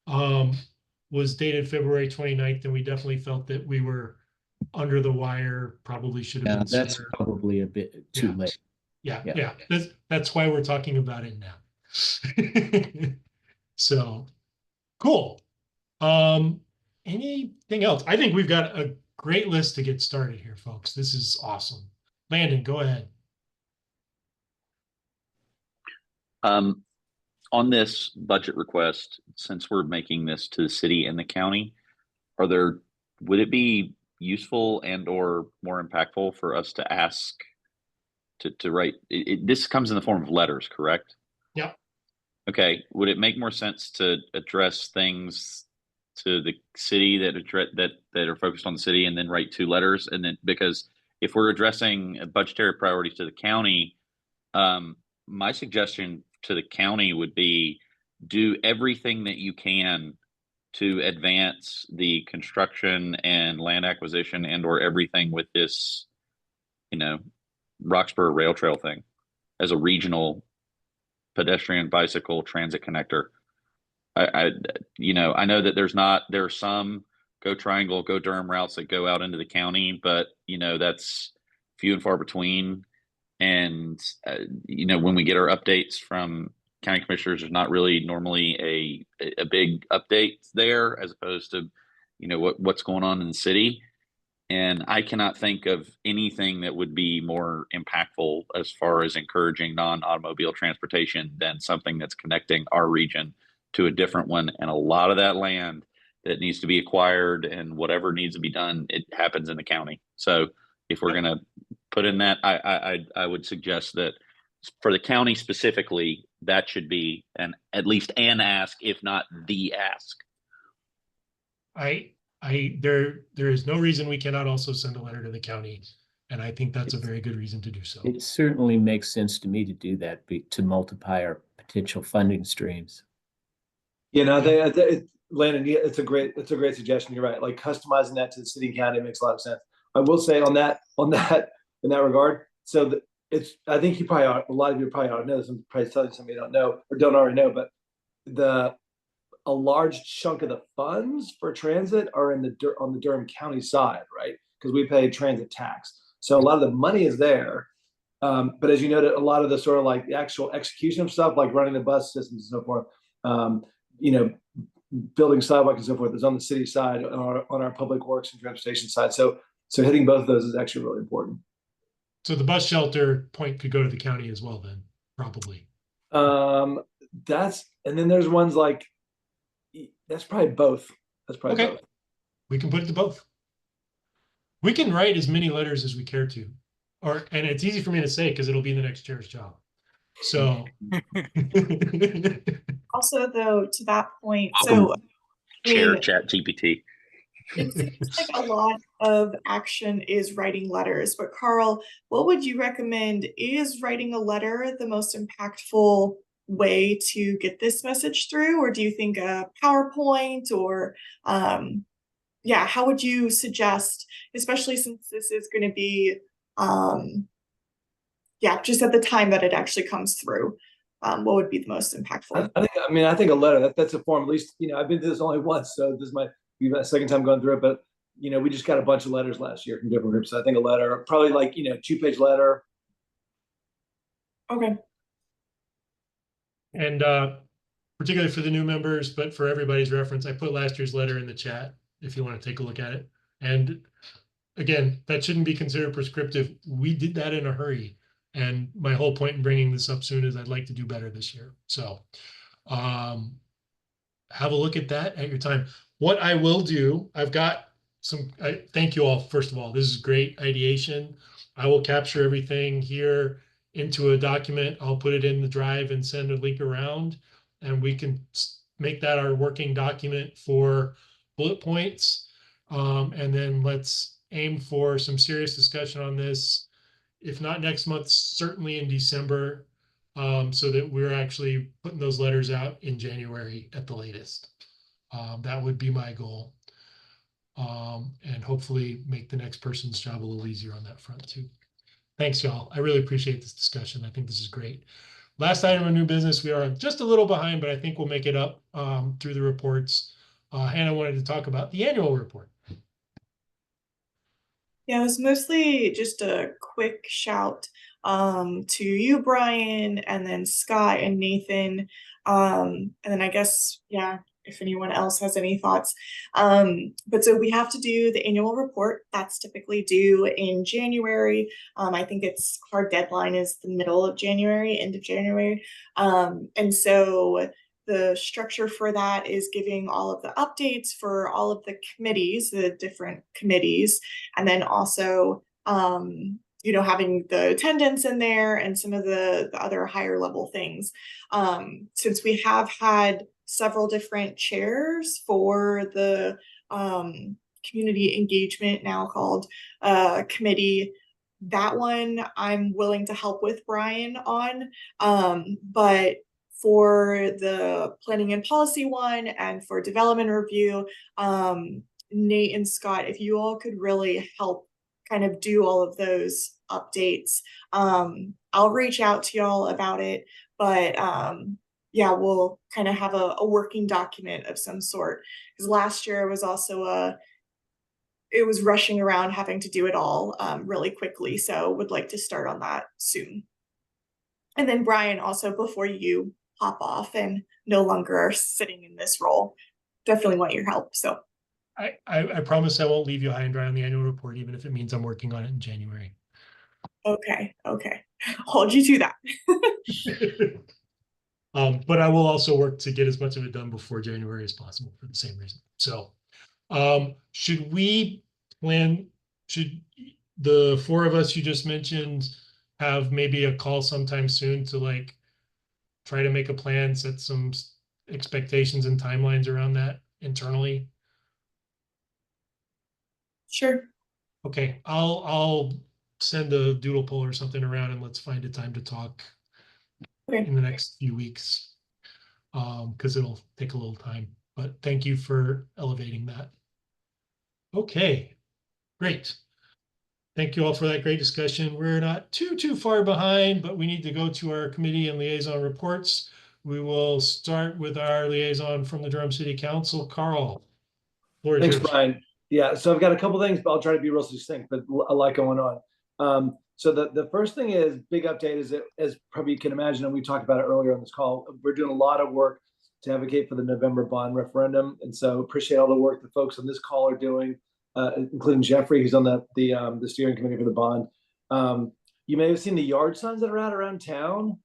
was dated February 29th, and we definitely felt that we were under the wire. Probably should have been that's sooner. probably a bit too late. Yeah. That's why we're talking about it now. So cool. Anything else? I think we've got a great list to get started here, folks. This is awesome. Landon, go ahead. On this budget request, since we're making this to the city and the county, would it be useful and or more impactful for us to ask to write? This comes in the form of letters, correct? Yeah. Okay. Would it make more sense to address things to the city that are focused on the city, and then write 2 letters? And then, because if we're addressing budgetary priorities to the county, my suggestion to the county would be do everything that you can to advance the construction and land acquisition and or everything with this, Roxborough Rail Trail thing as a regional pedestrian bicycle transit connector. I know that there are some Go Triangle, Go Durham routes that go out into the county, but that's few and far between. And when we get our updates from county commissioners, there's not really normally a big update there, as opposed to what's going on in the city. And I cannot think of anything that would be more impactful as far as encouraging non-automobile transportation than something that's connecting our region to a different one. And a lot of that land that needs to be acquired and whatever needs to be done, it happens in the county. So if we're going to put in that, I would suggest that for the county specifically, that should be at least an ask, if not the ask. There is no reason we cannot also send a letter to the county, and I think that's a very good reason to do so. It certainly makes sense to me to do that, to multiply our potential funding streams. Landon, it's a great suggestion. You're right. Like customizing that to the city and county makes a lot of sense. I will say in that regard. So I think a lot of you probably ought to know this. I'm probably telling you something you don't know or don't already know, but a large chunk of the funds for transit are on the Durham County side, right? Because we pay transit tax. So a lot of the money is there. But as you noted, a lot of the sort of like the actual execution of stuff, like running the bus systems and so forth, building sidewalks and so forth, is on the city side, on our public works and transportation side. So hitting both of those is actually really important. So the bus shelter point could go to the county as well, then, probably. And then there's ones like, that's probably both. Both. We can put it to both. We can write as many letters as we care to, and it's easy for me to say because it'll be the next chair's job. So. Also, though, to that point, so Chair ChatGPT. it seems like a lot of action is writing letters, but Carl, what would you recommend? Is writing a letter the most impactful way to get this message through, or do you think a PowerPoint, or how would you suggest, especially since this is going to be just at the time that it actually comes through, what would be the most impactful? I think a letter, that's a form. At least I've been to this only once, so this might be my second time going through it, but we just got a bunch of letters last year from different groups. So I think a letter, probably like 2-page letter. Okay. And particularly for the new members, but for everybody's reference, I put last year's letter in the chat if you want to take a look at it. And again, that shouldn't be considered prescriptive. We did that in a hurry. And my whole point in bringing this up soon is I'd like to do better this year. So have a look at that at your time. What I will do, I've got thank you all, first of all. This is great ideation. I will capture everything here into a document. I'll put it in the drive and send a link around, and we can make that our working document for bullet points. And then let's aim for some serious discussion on this, if not next month, certainly in December, so that we're actually putting those letters out in January at the latest. That would be my goal. And hopefully make the next person's job a little easier on that front too. Thanks, y'all. I really appreciate this discussion. I think this is great. Last item of new business, we are just a little behind, but I think we'll make it up through the reports. Hannah wanted to talk about the annual report. Yeah, it was mostly just a quick shout to you, Brian, and then Scott and Nathan. And then I guess, if anyone else has any thoughts. But so we have to do the annual report. That's typically due in January. I think its hard deadline is the middle of January, end of January. And so the structure for that is giving all of the updates for all of the committees, the different committees, and then also having the attendance in there and some of the other higher level things. Since we have had several different chairs for the community engagement, now called committee, that one I'm willing to help with Brian on. But for the planning and policy one and for development review, Nate and Scott, if you all could really help kind of do all of those updates, I'll reach out to y'all about it, but yeah, we'll kind of have a working document of some sort, because last year it was also it was rushing around having to do it all really quickly, so would like to start on that soon. And then Brian, also before you hop off and no longer are sitting in this role, definitely want your help. So I promise I won't leave you high and dry on the annual report, even if it means I'm working on it in January. okay, hold you to that. But I will also work to get as much of it done before January as possible for the same reason. So should we plan, should the four of us you just mentioned have maybe a call sometime soon to like try to make a plan, set some expectations and timelines around that internally? Sure. Okay, I'll send a doodle poll or something around and let's find a time to talk in the next few weeks, because it'll take a little time. But thank you for elevating that. Okay, great. Thank you all for that great discussion. We're not too far behind, but we need to go to our committee and liaison reports. We will start with our liaison from the Durham City Council, Carl. Thanks, Brian. Yeah, so I've got a couple things, but I'll try to be real succinct, but a lot going on. So the first thing is, big update is that, as probably you can imagine, and we talked about it earlier on this call, we're doing a lot of work to advocate for the November bond referendum. And so appreciate all the work the folks on this call are doing, including Jeffrey, who's on the steering committee for the bond. You may have seen the yard signs that are out around town.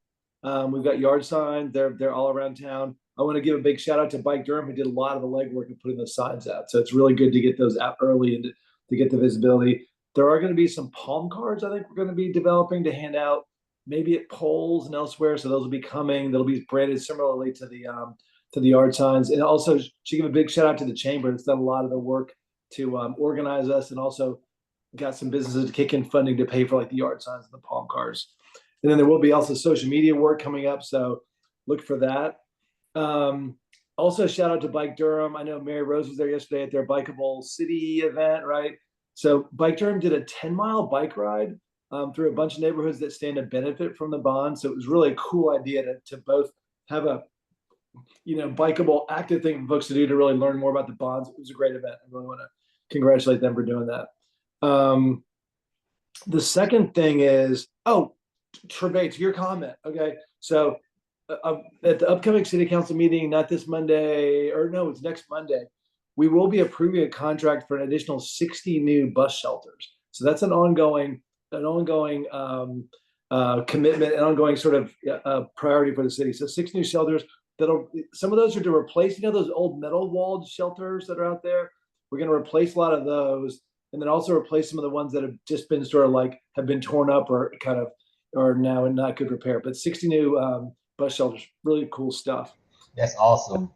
We've got yard signs, they're all around town. I want to give a big shout out to Bike Durham, who did a lot of the legwork in putting those signs out. So it's really good to get those out early and to get the visibility. There are going to be some palm cards I think we're going to be developing to hand out maybe at polls and elsewhere. So those will be coming. They'll be branded similarly to the yard signs. And also should give a big shout out to the chamber that's done a lot of the work to organize us, and also got some businesses to kick in funding to pay for like the yard signs and the palm cards. And then there will be also social media work coming up. So look for that. Also shout out to Bike Durham. I know Mary Rose was there yesterday at their Bikeable City event, right? So Bike Durham did a 10-mile bike ride through a bunch of neighborhoods that stand to benefit from the bond. So it was really a cool idea to both have a bikeable active thing for folks to do to really learn more about the bonds. It was a great event. I really want to congratulate them for doing that. The second thing is, Trevay, to your comment. Okay, so at the upcoming city council meeting, not this Monday, or no, it's next Monday, we will be approving a contract for an additional 60 new bus shelters. So that's an ongoing commitment, an ongoing sort of priority for the city. So 6 new shelters. Some of those are to replace, those old metal walled shelters that are out there. We're going to replace a lot of those, and then also replace some of the ones that have just been sort of like have been torn up or kind of are now in not good repair. But 60 new bus shelters, really cool stuff. That's awesome.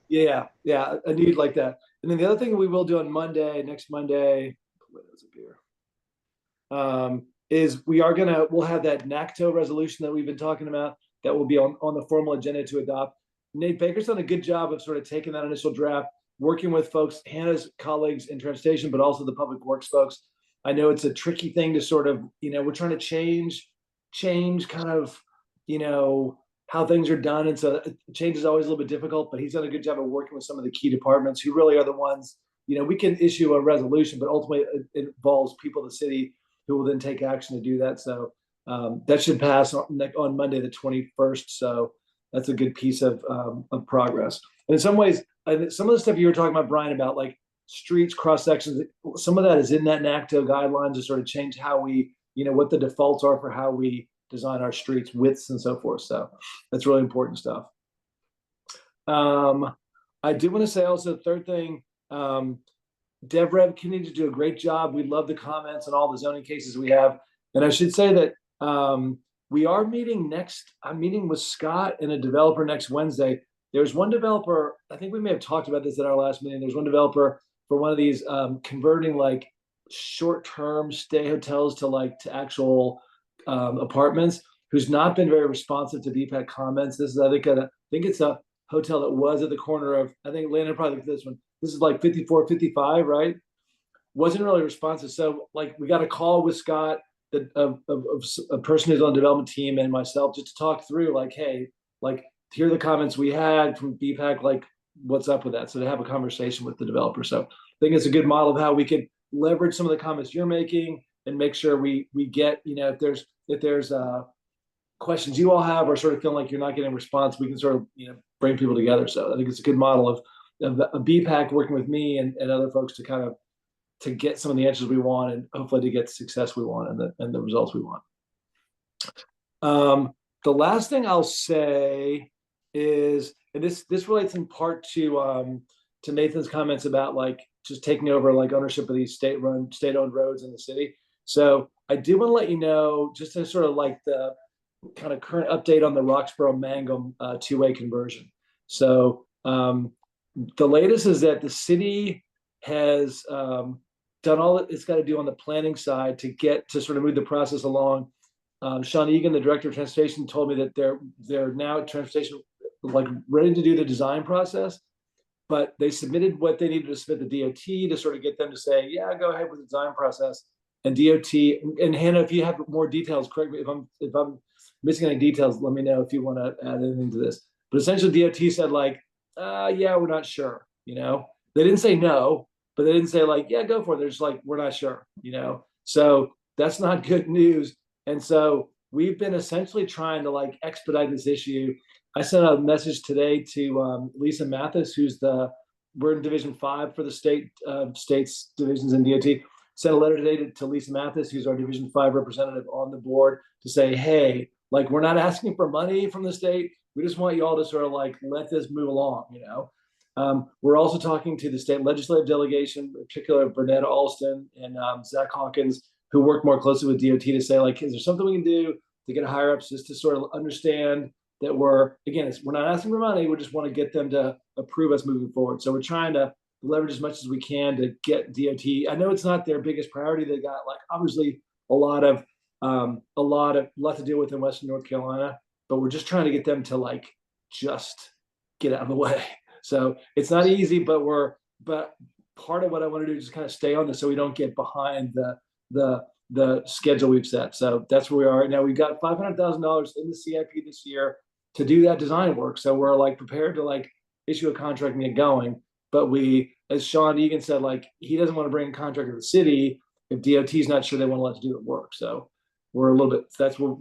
Yeah, a need like that. And then the other thing we will do on Monday, next Monday, is we'll have that NACTO resolution that we've been talking about that will be on the formal agenda to adopt. Nate Baker's done a good job of sort of taking that initial draft, working with folks, Hannah's colleagues in transportation, but also the public works folks. I know it's a tricky thing to sort of, we're trying to change kind of, how things are done. And so change is always a little bit difficult, but he's done a good job of working with some of the key departments who really are the ones, we can issue a resolution, but ultimately it involves people in the city who will then take action to do that. So that should pass on Monday, the 21st. So that's a good piece of progress. And in some ways, some of the stuff you were talking about, Brian, about like streets, cross sections, some of that is in that NACTO guidelines to sort of change how we, what the defaults are for how we design our streets, widths, and so forth. So that's really important stuff. I did want to say also, third thing, DevRev continues to do a great job. We love the comments and all the zoning cases we have. And I should say that we are meeting next. I'm meeting with Scott and a developer next Wednesday. There's one developer, I think we may have talked about this at our last meeting. There's one developer for one of these converting like short-term stay hotels to actual apartments, who's not been very responsive to BPAC comments. This is, I think it's a hotel that was at the corner of, I think Landon probably looked at this one. This is like 54, 55, right? Wasn't really responsive. So like we got a call with Scott, of a person who's on the development team, and myself, just to talk through like, hey, like here are the comments we had from BPAC, like what's up with that? So to have a conversation with the developer. So I think it's a good model of how we can leverage some of the comments you're making and make sure we get, if there's questions you all have or sort of feeling like you're not getting a response, we can sort of, bring people together. So I think it's a good model of a BPAC working with me and other folks to kind of to get some of the answers we want and hopefully to get the success we want and the results we want. The last thing I'll say is, and this relates in part to Nathan's comments about like just taking over like ownership of these state-owned roads in the city. So I do want to let you know, just to sort of like the kind of current update on the Roxborough Mangum two-way conversion. So the latest is that the city has done all that it's got to do on the planning side to get to sort of move the process along. Sean Egan, the director of transportation, told me that they're now at transportation like ready to do the design process, but they submitted what they needed to submit the DOT to sort of get them to say, yeah, go ahead with the design process. And DOT, and Hannah, if you have more details, correct me if I'm missing any details, let me know if you want to add anything to this. But essentially DOT said like, yeah, we're not sure, They didn't say no, but they didn't say like, yeah, go for it. They're just like, we're not sure, So that's not good news. And so we've been essentially trying to like expedite this issue. I sent a message today to Lisa Mathis, we're in Division 5 for the state's divisions in DOT. Sent a letter today to Lisa Mathis, who's our Division 5 representative on the board, to say, hey, like we're not asking for money from the state. We just want you all to sort of like let this move along, We're also talking to the state legislative delegation, in particular Bernetta Alston and Zach Hawkins, who work more closely with DOT to say, like, is there something we can do to get higher ups just to sort of understand that we're not asking for money. We just want to get them to approve us moving forward. So we're trying to leverage as much as we can to get DOT. I know it's not their biggest priority. They got like obviously a lot to deal with in Western North Carolina, but we're just trying to get them to like just get out of the way. So it's not easy, but part of what I want to do is just kind of stay on this so we don't get behind the schedule we've set. So that's where we are right now. We've got $500,000 in the CIP this year to do that design work. So we're like prepared to like issue a contract and get going. But as Sean Egan said, like he doesn't want to bring a contract to the city if DOT is not sure they want to let us do the work. So we're a little bit, that's why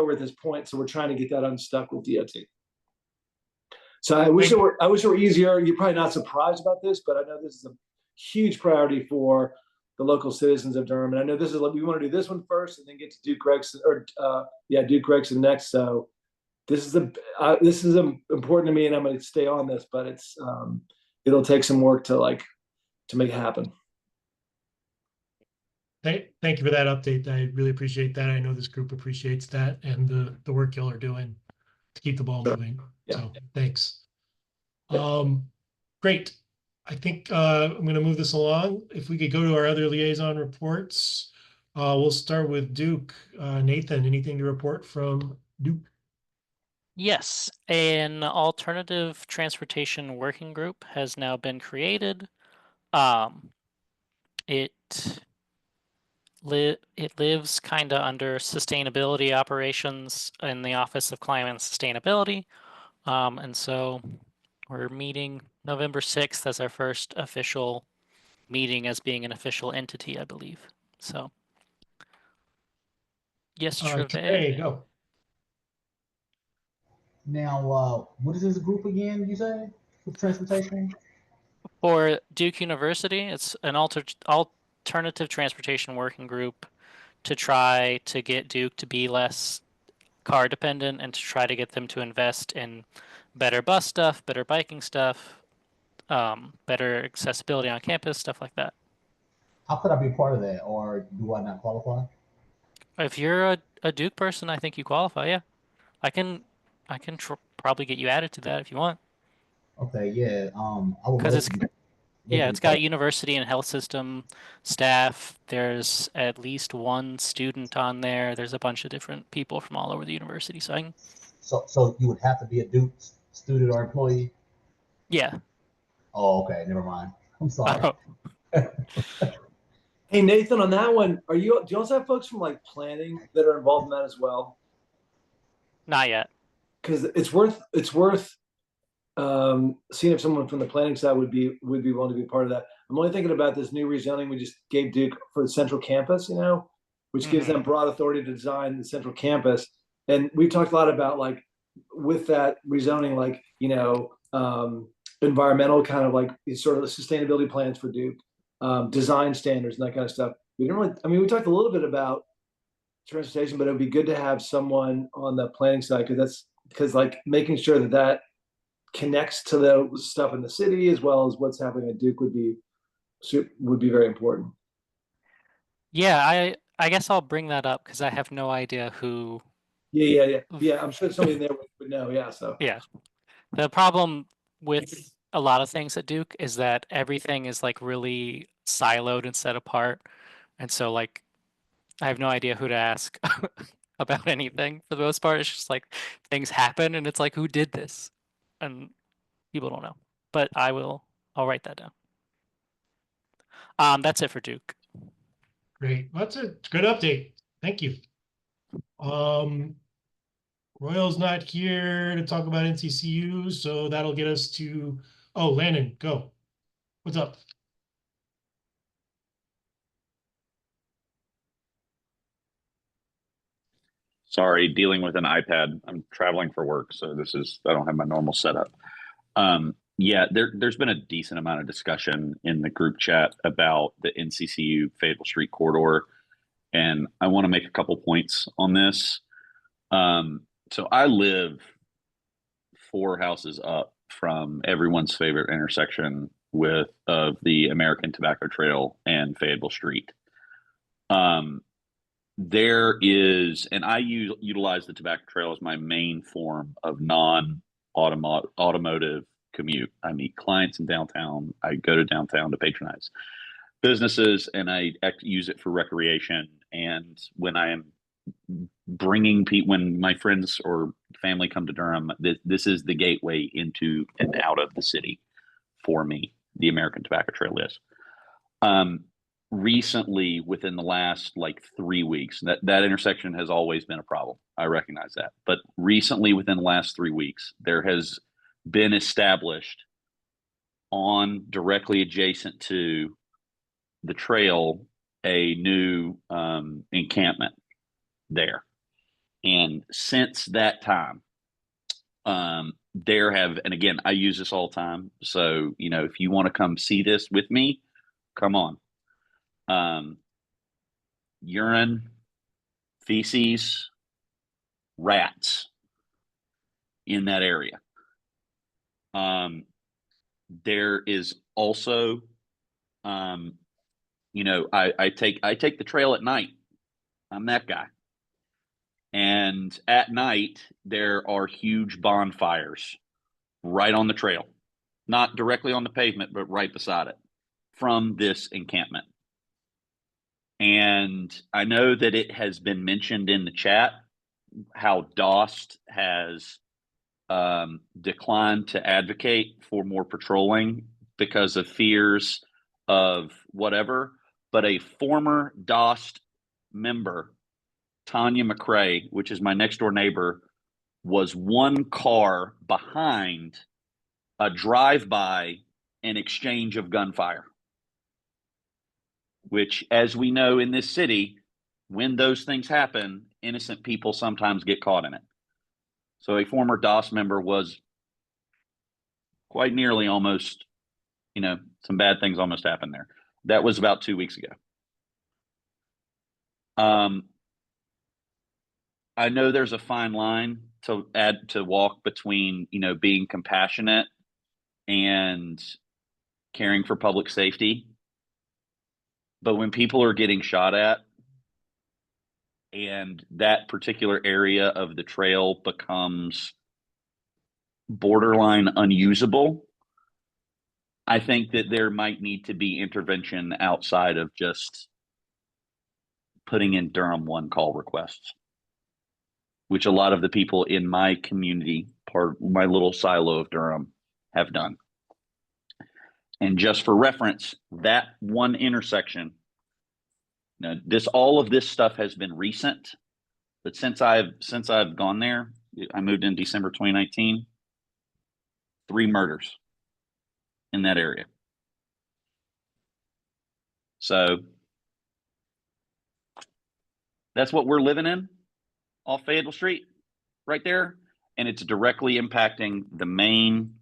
we're at this point. So we're trying to get that unstuck with DOT. So I wish it were easier. You're probably not surprised about this, but I know this is a huge priority for the local citizens of Durham. And I know this is we want to do this one first and then get to Duke Gregson Duke Gregson next. So this is important to me, and I'm going to stay on this, but it'll take some work to make it happen. Thank you for that update. I really appreciate that. I know this group appreciates that and the work y'all are doing to keep the ball moving. Yeah. So thanks. Great. I think I'm going to move this along. If we could go to our other liaison reports, we'll start with Duke. Nathan, anything to report from Duke? Yes, an alternative transportation working group has now been created. It lives kind of under sustainability operations in the Office of Climate and Sustainability. And so we're meeting November 6th as our first official meeting as being an official entity, I believe. So, yes, Trevay. Go. Now, what is this group again, you say? With transportation? For Duke University, it's an alternative transportation working group to try to get Duke to be less car dependent and to try to get them to invest in better bus stuff, better biking stuff, better accessibility on campus, stuff like that. How could I be part of that, or do I not qualify? If you're a Duke person, I think you qualify. Yeah, I can probably get you added to that if you want. Okay, yeah. I would Because love it's to be. Love yeah, to be it's got part. university and health system staff. There's at least one student on there. There's a bunch of different people from all over the university. So I can, So you would have to be a Duke student or employee. yeah. Oh, okay. Never mind. I'm sorry. Hey Nathan, on that one, do you also have folks from like planning that are involved in that as well? Not yet. Because it's worth seeing if someone from the planning side would be willing to be part of that. I'm only thinking about this new rezoning we just gave Duke for the central campus, which gives them broad authority to design the central campus. And we talked a lot about like with that rezoning, like environmental kind of like sort of the sustainability plans for Duke, design standards and that kind of stuff. We didn't really. I mean, we talked a little bit about transportation, but it would be good to have someone on the planning side because like making sure that connects to the stuff in the city as well as what's happening at Duke would be very important. Yeah, I guess I'll bring that up because I have no idea who. Yeah. I'm sure somebody there would know. Yeah. So yeah, the problem with a lot of things at Duke is that everything is like really siloed and set apart, and so like I have no idea who to ask about anything for the most part. It's just like things happen, and it's like who did this, and people don't know. But I'll write that down. That's it for Duke. Great. That's a good update. Thank you. Royal's not here to talk about NCCU, so that'll get us to, oh, Landon, go. What's up? Sorry, dealing with an iPad. I'm traveling for work, so I don't have my normal setup. Yeah, there's been a decent amount of discussion in the group chat about the NCCU Fayetteville Street corridor, and I want to make a couple points on this. So I live 4 houses up from everyone's favorite intersection of the American Tobacco Trail and Fayetteville Street. There is, and I utilize the Tobacco Trail as my main form of non-automotive commute. I meet clients in downtown. I go to downtown to patronize businesses, and I use it for recreation. And when I am when my friends or family come to Durham, this is the gateway into and out of the city for me. The American Tobacco Trail is. Recently, within the last like 3 weeks, that intersection has always been a problem. I recognize that, but recently, within the last 3 weeks, there has been established on directly adjacent to the trail a new encampment there. And since that time, and again, I use this all the time. So, if you want to come see this with me, come on. Urine, feces, rats in that area. There is also, I take the trail at night. I'm that guy. And at night, there are huge bonfires right on the trail, not directly on the pavement, but right beside it from this encampment. And I know that it has been mentioned in the chat how DOST has declined to advocate for more patrolling because of fears of whatever. But a former DOST member, Tanya McCrae, which is my next door neighbor, was one car behind a drive-by and exchange of gunfire, which, as we know in this city, when those things happen, innocent people sometimes get caught in it. So a former DOS member was quite nearly almost, some bad things almost happened there. That was about 2 weeks ago. I know there's a fine line to walk between, being compassionate and caring for public safety. But when people are getting shot at and that particular area of the trail becomes borderline unusable, I think that there might need to be intervention outside of just putting in Durham one call requests, which a lot of the people in my community, part my little silo of Durham, have done. And just for reference, that one intersection, now all of this stuff has been recent, but since I've gone there, I moved in December 2019, 3 murders in that area. So that's what we're living in off Fayetteville Street right there. And it's directly impacting the main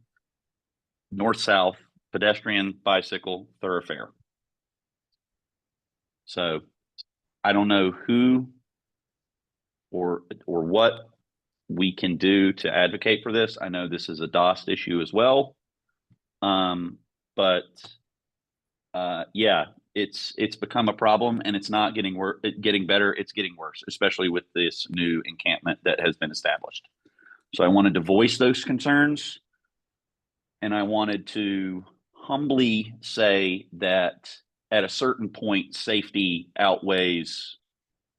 north-south pedestrian bicycle thoroughfare. So I don't know who or what we can do to advocate for this. I know this is a DOST issue as well. But yeah, it's become a problem, and it's not getting better. It's getting worse, especially with this new encampment that has been established. So I wanted to voice those concerns, and I wanted to humbly say that at a certain point, safety outweighs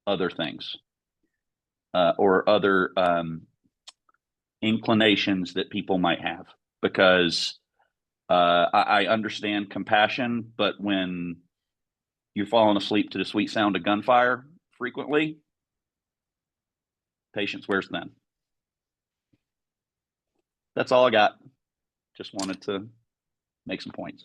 other things, or other inclinations that people might have, because I understand compassion, but when you're falling asleep to the sweet sound of gunfire frequently, patience wears thin. That's all I got. Just wanted to make some points.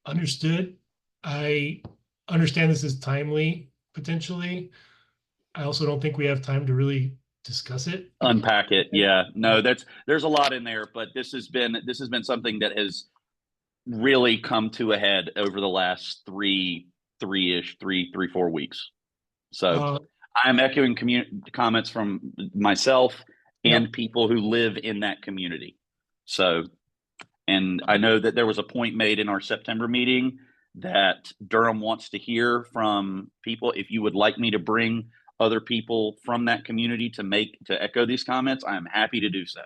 Understood. I understand this is timely, potentially. I also don't think we have time to really discuss it. Unpack it. Yeah, no, there's a lot in there, but this has been something that has really come to a head over the last 4 weeks. So I'm echoing comments from myself and people who live in that community. So, and I know that there was a point made in our September meeting that Durham wants to hear from people. If you would like me to bring other people from that community to echo these comments, I'm happy to do so.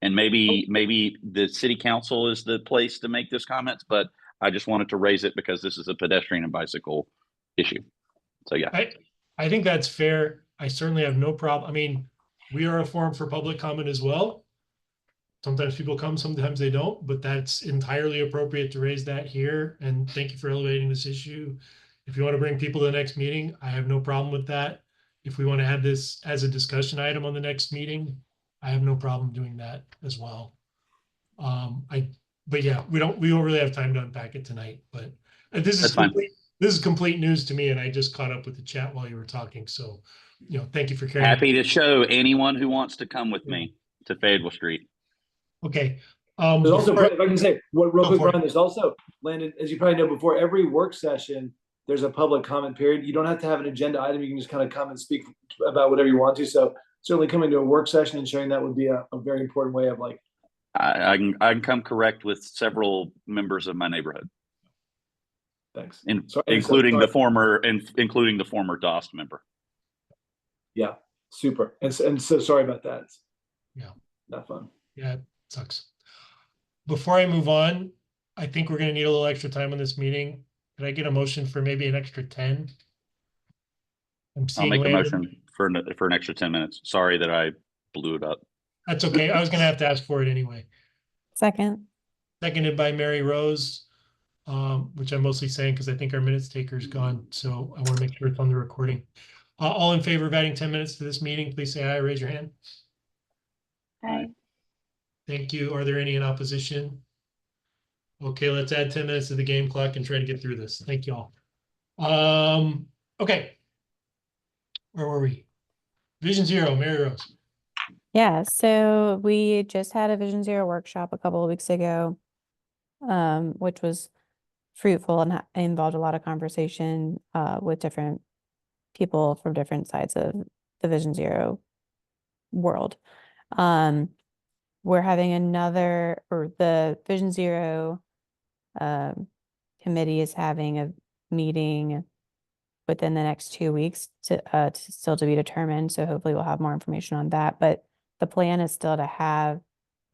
And maybe the city council is the place to make those comments, but I just wanted to raise it because this is a pedestrian and bicycle issue. So yeah. I think that's fair. I certainly have no problem. I mean, we are a forum for public comment as well. Sometimes people come, sometimes they don't, but that's entirely appropriate to raise that here. And thank you for elevating this issue. If you want to bring people to the next meeting, I have no problem with that. If we want to have this as a discussion item on the next meeting, I have no problem doing that as well. But yeah, we don't really have time to unpack it tonight, but this is complete news to me, and I just caught up with the chat while you were talking. So, thank you for carrying. Happy to show anyone who wants to come with me to Fayetteville Street. Okay. There's also, if I can say real quick, Brian, there's also, Landon, as you probably know, before every work session, there's a public comment period. You don't have to have an agenda item. You can just kind of come and speak about whatever you want to. So certainly coming to a work session and sharing that would be a very important way of like. I can come correct with several members of my neighborhood. Thanks. Including the former DOST member. Yeah, super. And so sorry about that. Yeah. Not fun. Yeah, it sucks. Before I move on, I think we're going to need a little extra time on this meeting. Could I get a motion for maybe an extra 10? I'll make a motion for an extra 10 minutes. Sorry that I blew it up. That's okay. I was going to have to ask for it anyway. Second. Seconded by Mary Rose, which I'm mostly saying because I think our minutes taker is gone. So I want to make sure it's on the recording. All in favor of adding 10 minutes to this meeting, please say aye. Raise your hand. Aye. Thank you. Are there any in opposition? Okay, let's add 10 minutes to the game clock and try to get through this. Thank you all. Okay. Where were we? Vision Zero, Mary Rose. Yeah, so we just had a Vision Zero workshop a couple of weeks ago, which was fruitful and involved a lot of conversation with different people from different sides of the Vision Zero world. We're having the Vision Zero committee is having a meeting within the next 2 weeks to still to be determined. So hopefully we'll have more information on that. But the plan is still to have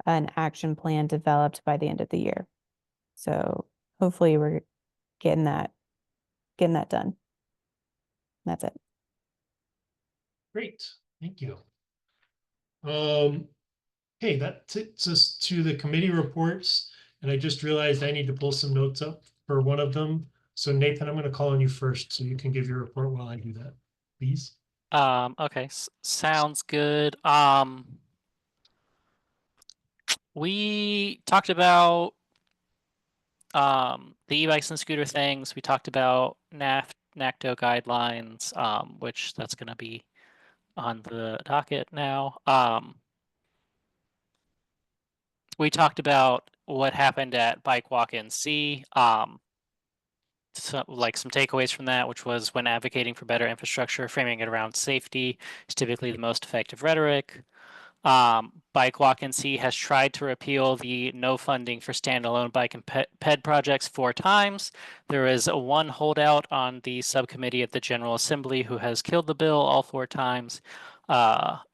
an action plan developed by the end of the year. So hopefully we're getting that done. That's it. Great, thank you. Hey, that takes us to the committee reports, and I just realized I need to pull some notes up for one of them. So Nathan, I'm going to call on you first, so you can give your report while I do that, please. Okay, sounds good. We talked about the e-bikes and scooter things. We talked about NACTO guidelines, which that's going to be on the docket now. We talked about what happened at Bike Walk NC. So, like some takeaways from that, which was when advocating for better infrastructure, framing it around safety is typically the most effective rhetoric. Bike Walk NC has tried to repeal the no funding for standalone bike and ped projects 4 times. There is one holdout on the subcommittee at the General Assembly who has killed the bill all 4 times.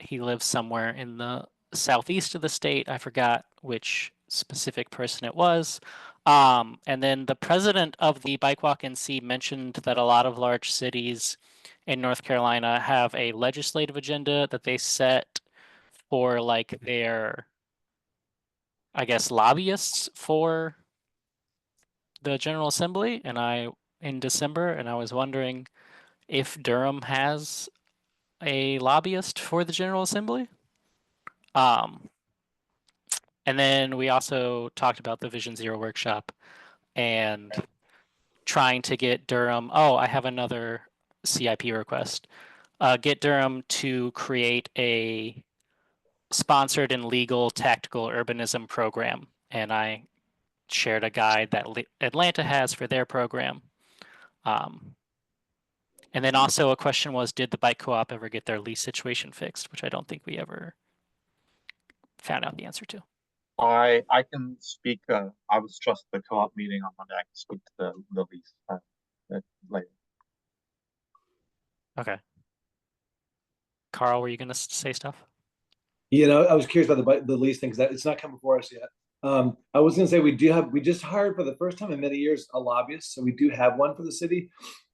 He lives somewhere in the southeast of the state. I forgot which specific person it was. And then the president of the Bike Walk NC mentioned that a lot of large cities in North Carolina have a legislative agenda that they set for like their, I guess, lobbyists for the General Assembly. And in December, and I was wondering if Durham has a lobbyist for the General Assembly. And then we also talked about the Vision Zero workshop and trying to get Durham. Oh, I have another CIP request. Get Durham to create a sponsored and legal tactical urbanism program. And I shared a guide that Atlanta has for their program. And then also a question was, did the bike co-op ever get their lease situation fixed? Which I don't think we ever found out the answer to. I can speak. I was just at the co-op meeting on Monday. I can speak to the lease later. Okay. Carl, were you going to say stuff? You know, I was curious about the lease thing because it's not come before us yet. I was going to say we just hired for the first time in many years a lobbyist, so we do have one for the city.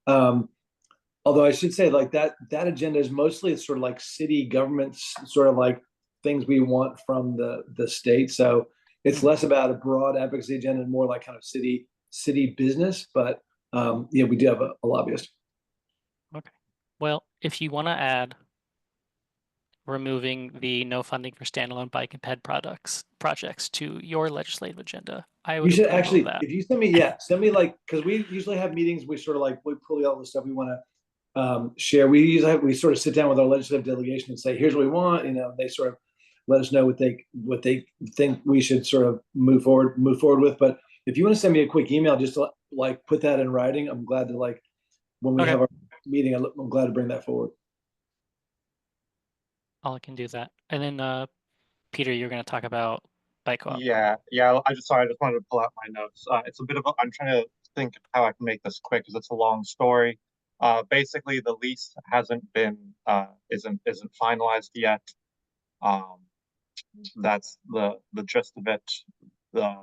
Although I should say, like that agenda is mostly it's sort of like city governments, sort of like things we want from the state. So it's less about a broad advocacy agenda and more like kind of city business. But yeah, we do have a lobbyist. Okay. Well, if you want to add removing the no funding for standalone bike and ped projects to your legislative agenda, I would. You should actually, if you send me like, because we usually have meetings. We sort of like we pull all the stuff we want to share. We sort of sit down with our legislative delegation and say, here's what we want. You know, they sort of let us know what they think we should sort of move forward with. But if you want to send me a quick email, just to like put that in writing, I'm glad to like when we have our meeting, I'm glad to bring that forward. I can do that. And then Peter, you're going to talk about bike co-op. Yeah. I just wanted to pull out my notes. It's a bit of I'm trying to think of how I can make this quick because it's a long story. Basically, the lease hasn't been isn't finalized yet. That's the gist of it. The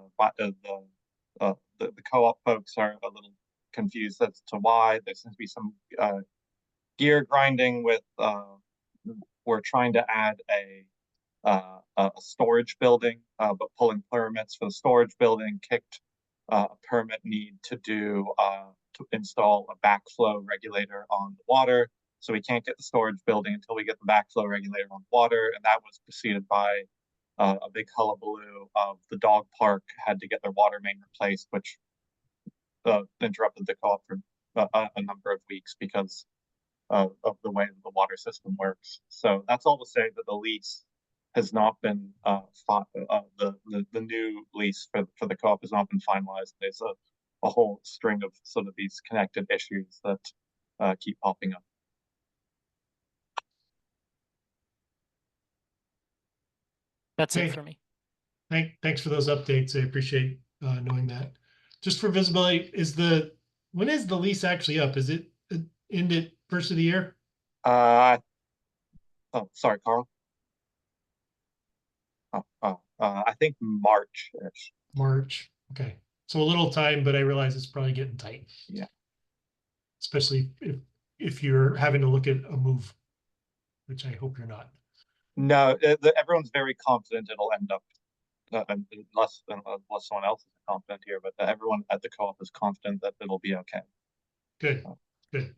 co-op folks are a little confused as to why. There seems to be some gear grinding with. We're trying to add a storage building, but pulling permits for the storage building kicked a permit need to install a backflow regulator on the water. So we can't get the storage building until we get the backflow regulator on water, and that was preceded by a big hullabaloo of the dog park had to get their water main replaced, which interrupted the co-op for a number of weeks because of the way the water system works. So that's all to say that the lease has not been the new lease for the co-op has not been finalized. There's a whole string of sort of these connected issues that keep popping up. That's it for me. Thanks for those updates. I appreciate knowing that. Just for visibility, when is the lease actually up? Is it end at first of the year? Oh, sorry, Carl. I think March-ish. March. Okay. So a little time, but I realize it's probably getting tight. Yeah. Especially if you're having to look at a move, which I hope you're not. No, everyone's very confident it'll end up, unless someone else is confident here, but everyone at the co-op is confident that it'll be okay. Good, good.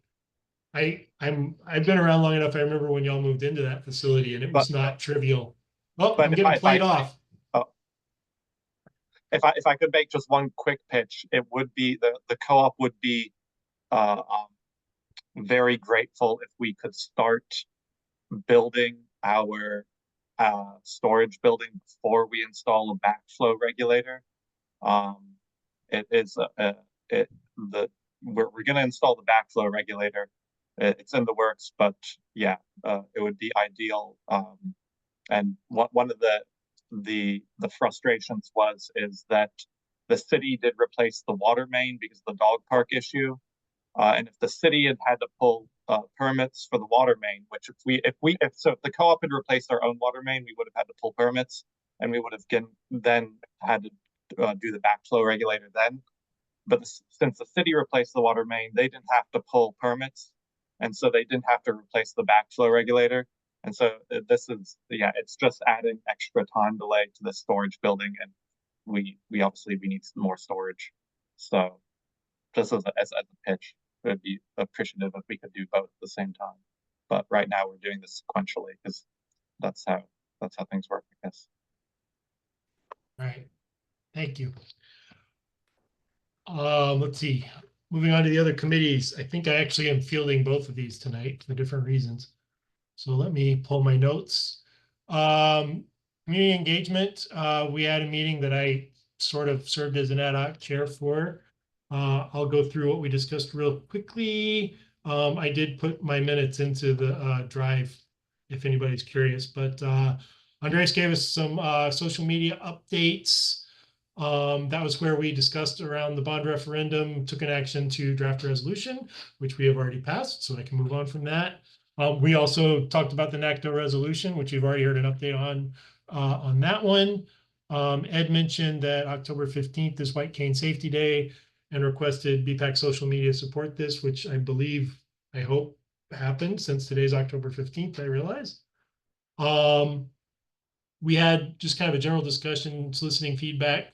I've been around long enough. I remember when y'all moved into that facility, and it was not trivial. Oh, I'm getting played off. If I could make just one quick pitch, it would be the co-op would be very grateful if we could start building our storage building before we install a backflow regulator. It is we're going to install the backflow regulator. It's in the works, but yeah, it would be ideal. And one of the frustrations is that the city did replace the water main because of the dog park issue. And if the city had to pull permits for the water main, which if the co-op had replaced our own water main, we would have had to pull permits, and we would have then had to do the backflow regulator then. But since the city replaced the water main, they didn't have to pull permits, and so they didn't have to replace the backflow regulator. And so this is, yeah, it's just adding extra time delay to the storage building, and we obviously need some more storage. So just as a pitch, it would be appreciative if we could do both at the same time. But right now we're doing this sequentially because that's how things work, I guess. All right, thank you. Let's see. Moving on to the other committees. I think I actually am fielding both of these tonight for different reasons. So let me pull my notes. Community engagement. We had a meeting that I sort of served as an ad hoc chair for. I'll go through what we discussed real quickly. I did put my minutes into the drive if anybody's curious, but Andres gave us some social media updates. That was where we discussed around the bond referendum, took an action to draft a resolution, which we have already passed, so I can move on from that. We also talked about the NACDO resolution, which you've already heard an update on that one. Ed mentioned that October 15th is White Cane Safety Day and requested BPAC social media support this, which I hope happened since today's October 15th, I realize. We had just kind of a general discussion, soliciting feedback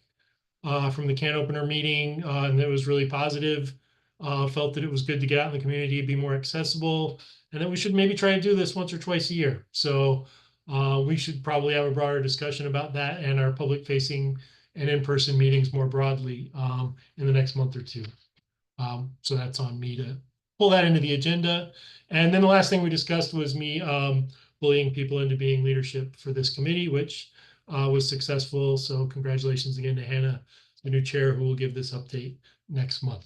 from the can opener meeting, and it was really positive. Felt that it was good to get out in the community, be more accessible, and that we should maybe try to do this once or twice a year. So we should probably have a broader discussion about that and our public facing and in-person meetings more broadly in the next month or two. So that's on me to pull that into the agenda. And then the last thing we discussed was me bullying people into being leadership for this committee, which was successful. So congratulations again to Hannah, the new chair, who will give this update next month.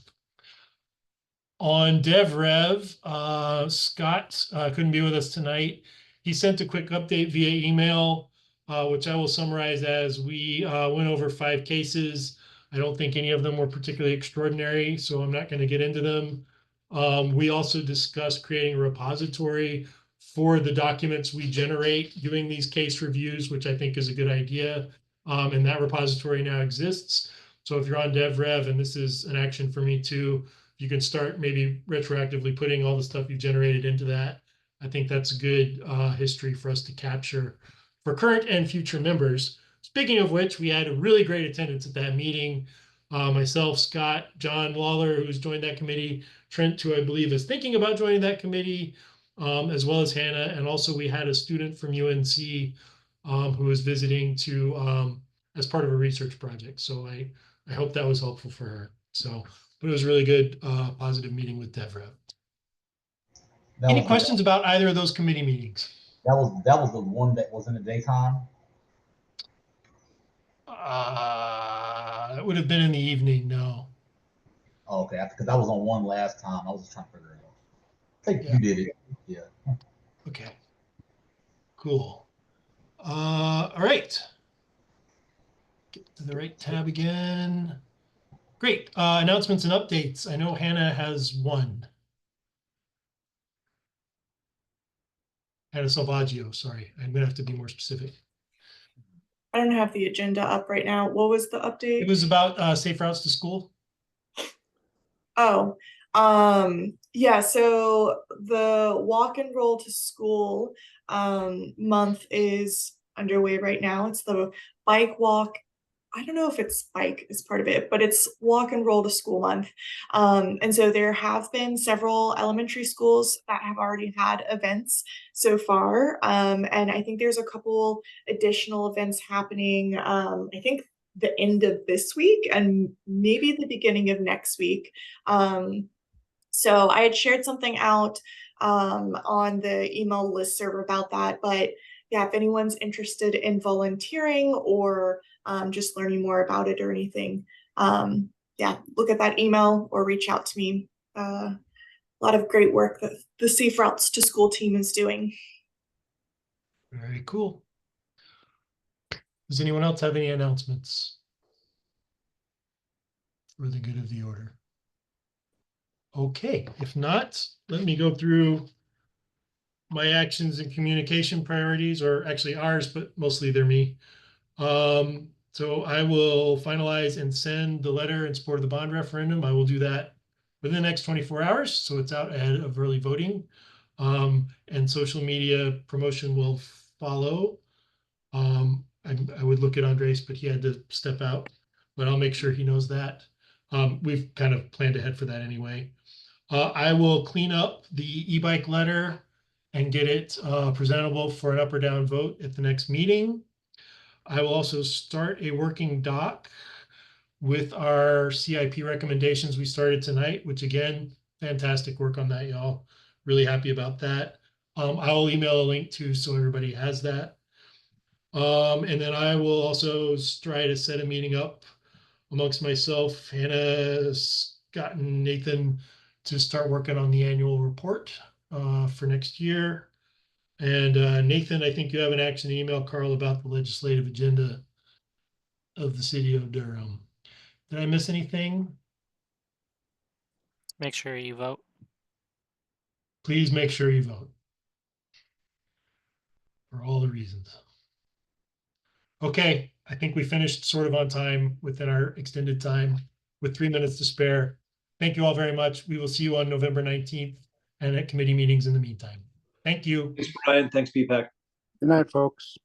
On DevRev, Scott couldn't be with us tonight. He sent a quick update via email, which I will summarize as we went over 5 cases. I don't think any of them were particularly extraordinary, so I'm not going to get into them. We also discussed creating a repository for the documents we generate doing these case reviews, which I think is a good idea. And that repository now exists. So if you're on DevRev, and this is an action for me too, you can start maybe retroactively putting all the stuff you've generated into that. I think that's a good history for us to capture for current and future members. Speaking of which, we had a really great attendance at that meeting. Myself, Scott, John Lawler, who's joined that committee, Trent, who I believe is thinking about joining that committee, as well as Hannah. And also we had a student from UNC who was visiting as part of a research project. So I hope that was helpful for her. So, but it was a really good, positive meeting with DevRev. Any questions about either of those committee meetings? That was the one that was in the daytime. It would have been in the evening. No. Oh, okay, because I was on one last time. I was just trying to figure it out. I think you did it. Yeah. Okay. Cool. All right. Get to the right tab again. Great. Announcements and updates. I know Hannah has one. Hannah Salvaggio, sorry. I'm gonna have to be more specific. I don't have the agenda up right now. What was the update? It was about safe routes to school. Oh, yeah, so the walk and roll to school month is underway right now. It's the bike walk. I don't know if it's bike is part of it, but it's walk and roll to school month. And so there have been several elementary schools that have already had events so far. And I think there's a couple additional events happening, I think the end of this week and maybe the beginning of next week. So I had shared something out on the email listserv about that, but yeah, if anyone's interested in volunteering or just learning more about it or anything, yeah, look at that email or reach out to me. A lot of great work that the Safe Routes to School team is doing. Very cool. Does anyone else have any announcements for the good of the order? Okay, if not, let me go through my actions and communication priorities, or actually ours, but mostly they're me. So I will finalize and send the letter in support of the bond referendum. I will do that within the next 24 hours, so it's out ahead of early voting. And social media promotion will follow. I would look at Andres, but he had to step out, but I'll make sure he knows that. We've kind of planned ahead for that anyway. I will clean up the e-bike letter and get it presentable for an up or down vote at the next meeting. I will also start a working doc with our CIP recommendations we started tonight, which again, fantastic work on that, y'all. Really happy about that. I'll email a link to so everybody has that. And then I will also try to set a meeting up amongst myself, Hannah, Scott, and Nathan to start working on the annual report for next year. And Nathan, I think you have an action email, Carl, about the legislative agenda of the city of Durham. Did I miss anything? Make sure you vote. Please make sure you vote for all the reasons. Okay, I think we finished sort of on time within our extended time with 3 minutes to spare. Thank you all very much. We will see you on November 19th and at committee meetings in the meantime. Thank you. Thanks, Brian. Thanks, BPAC. Good night, folks.